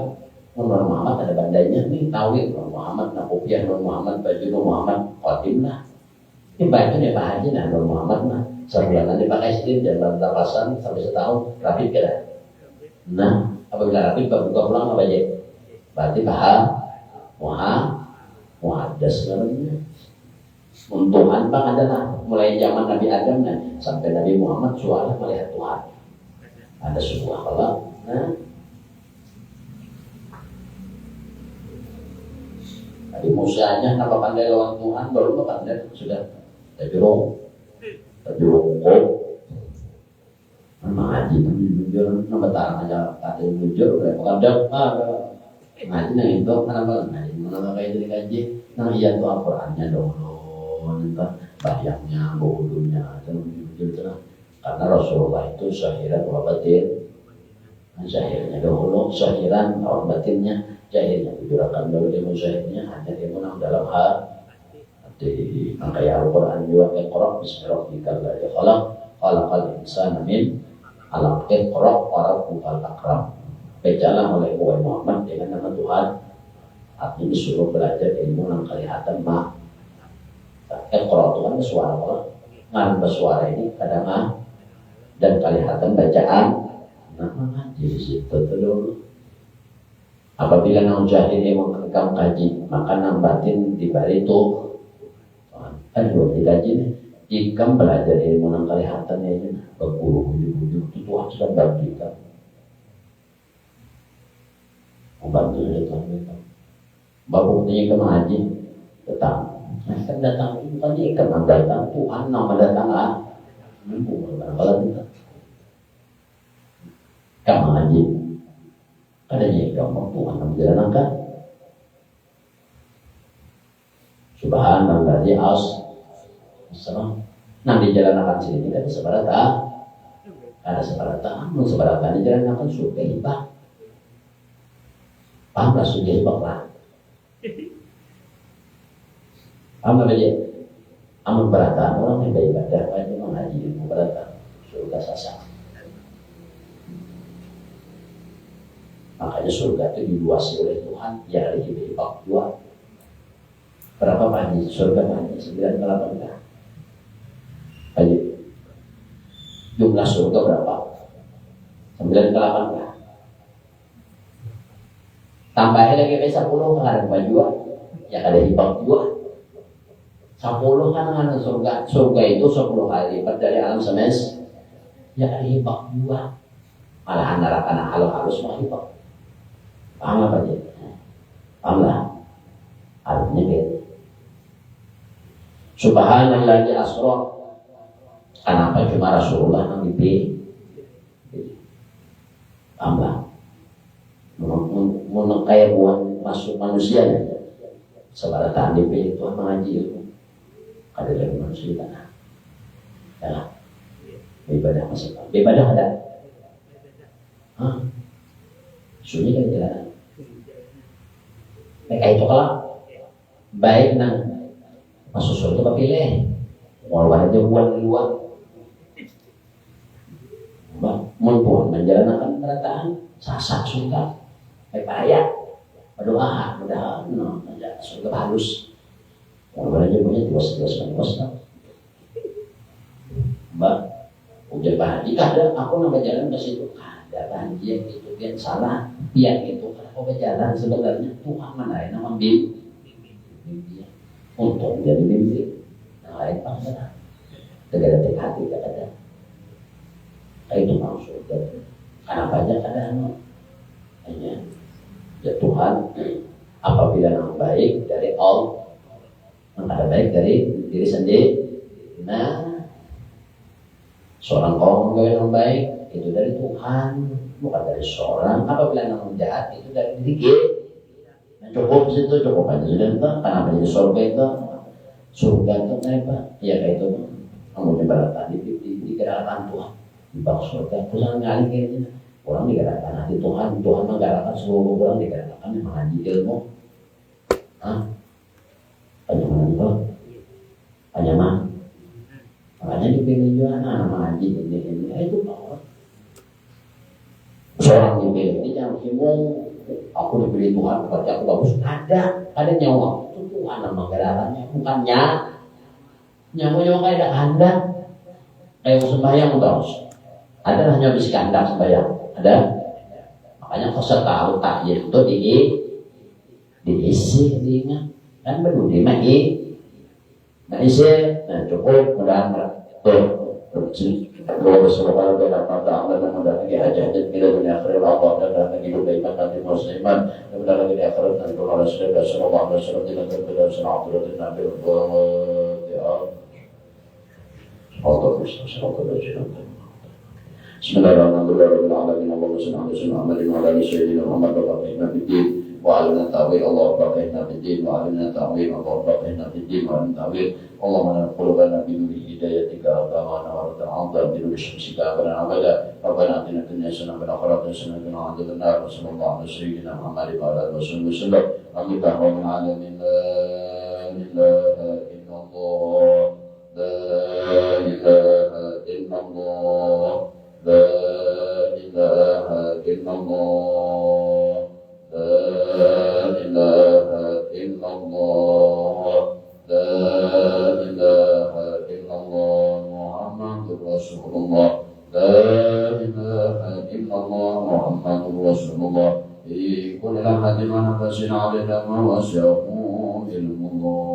Nur Muhammad ada bandanya nih tauhid Nur Muhammad nakupiah Nur Muhammad baju Nur Muhammad Qadim lah ini baju nih Pak Haji nah Nur Muhammad mah sebulan dipakai istri dan bertapasan sampai setahun rapi kira. Nah apabila rapi buka pulang apa aja? Berarti muhaddas namanya. Untungan bang adalah mulai zaman Nabi Adam nah, sampai Nabi Muhammad suara melihat Tuhan. Ada sebuah kalau nah tadi Musanya apa pandai lawan Tuhan baru pandai sudah terjurung mengaji itu jujur nama tarang aja kata jujur kadang ngaji nang itu kenapa ngaji mana kayak jadi kaji nang iya tuh Al-Qur'annya dulu entah bayangnya wudunya dan jujur karena Rasulullah itu syahiran wa batin syahirnya dahulu syahiran lawan batinnya jahilnya jujurakan dulu ilmu syahirnya hanya ilmu nang dalam di makanya Al-Quran juga Iqra bismi rabbikal ladzi khalaq khalaqal insana min 'alaq Iqra wa rabbukal akram bacalah oleh Muhammad dengan nama Tuhan artinya disuruh belajar ilmu yang kelihatan Iqra itu kan suara ngan bersuara ini kadang dan kelihatan bacaan nah ngaji di situ dulu apabila nang jahil yang mengekam kaji maka nang batin dibari itu aduh dikaji nih jika belajar ilmu yang kelihatan ya berguru ujung-ujung itu Tuhan sudah bantu kita membantu kita buktinya ke mengaji datang kan datang itu kan ikan yang datang Tuhan nama datang kalau kita kamu mengaji kadanya kamu Tuhan yang menjalankan subhanallah di nah di jalan akan sini kan ada sebarata di jalan akan surga hibah paham lah surga hibah lah paham lah aja amun berataan orang yang beribadah aja mengaji ilmu berataan surga sasa makanya surga itu diluasi oleh Tuhan ya ada hibah dua berapa panji surga panji 9 ke 8 kah? Panji jumlah surga berapa? 9 ke 8 kah? Tambahin lagi 10 kan ada baju ya ada hibah 2 10 kan ada surga itu 10 kali lipat dari alam semesta ya ada hibah 2 malah neraka halus mah hibah paham apa aja? Paham lah artinya gitu subhanallah di asra kenapa cuma Rasulullah yang dipilih Allah mau kayak buang masuk manusia sebaratan dipilih Tuhan mengaji ilmu ada dari manusia tanah ya ibadah masuk ibadah ada sunyi kan jalan mereka itu kalah baik nang masuk surga pilih mau aja buat luar Tuhan menjalankan perataan sasak surga payah berdoa mudah-mudahan surga halus mau aja punya tiwas mbak ujar Pak ada aku nama jalan ke situ ada Pak yang itu yang salah yang itu kalau jalan sebenarnya Tuhan mana nama bimbing untuk jadi mimpi yang lain bangsa tegak hati tak ada itu maksud kenapa aja kadang hanya ya Tuhan apabila yang baik dari Allah yang ada baik dari diri sendiri nah seorang kaum yang baik itu dari Tuhan, bukan dari seorang. Apabila namun jahat itu dari diri kita. Nah, cukup situ, cukup aja sudah entah. Kenapa jadi surga itu? Surga itu kenapa? Ya kayak itu. Kamu diberatan digerakkan Tuhan di bawah surga. Terus ngalih kayak gini. Orang digerakkan hati Tuhan, Tuhan menggerakkan seluruh orang digerakkan yang mengaji ilmu. Panjangan itu, panjangan. Makanya dipilih juga anak mengaji ini. Itu power. Seorang dipilih ini jangan bingung. Aku dipilih Tuhan, berarti aku bagus. Ada nyawa. Itu Tuhan yang menggerakkannya, bukannya. Nyawa kayak ada kandak. Kayak sembahyang terus. Ada hanya bisi kandak sembahyang. Ada. Makanya peserta takjil itu diisi, diingat. Dan perlu dimaki. Nah isi, cukup mudah-mudahan. Kalau semoga dalam mata amal dan mudah lagi hajat kita dunia akhirat Allah dan lagi hidup iman nanti musliman dan mudah lagi di akhirat nanti kalau Rasulullah sallallahu alaihi wasallam dengan berbeda sanad dan nabi Bismillahirrahmanirrahim. Allahumma salli ala Muhammadin wa ala sayyidina Muhammad wa ala alihi وعلمنا تأويل الله بقينا في الدين وعلمنا تأويل الله بقينا في الدين وعلمنا تأويل اللهم لا قلوبنا بنور هدايتك أقامنا ورد عظا بنور شمسك أبنا عبدا ربنا آتنا في الدنيا حسنة وفي الآخرة حسنة وقنا عذاب النار وصلى الله على سيدنا محمد وعلى آله وصحبه وسلم آمين يا رب العالمين لا إله إلا الله لا إله إلا الله لا إله إلا الله لا إله إلا الله لا إله إلا الله محمد رسول الله لا إله إلا الله محمد رسول الله في كل لحظة ونفس علينا ما وسعه علم الله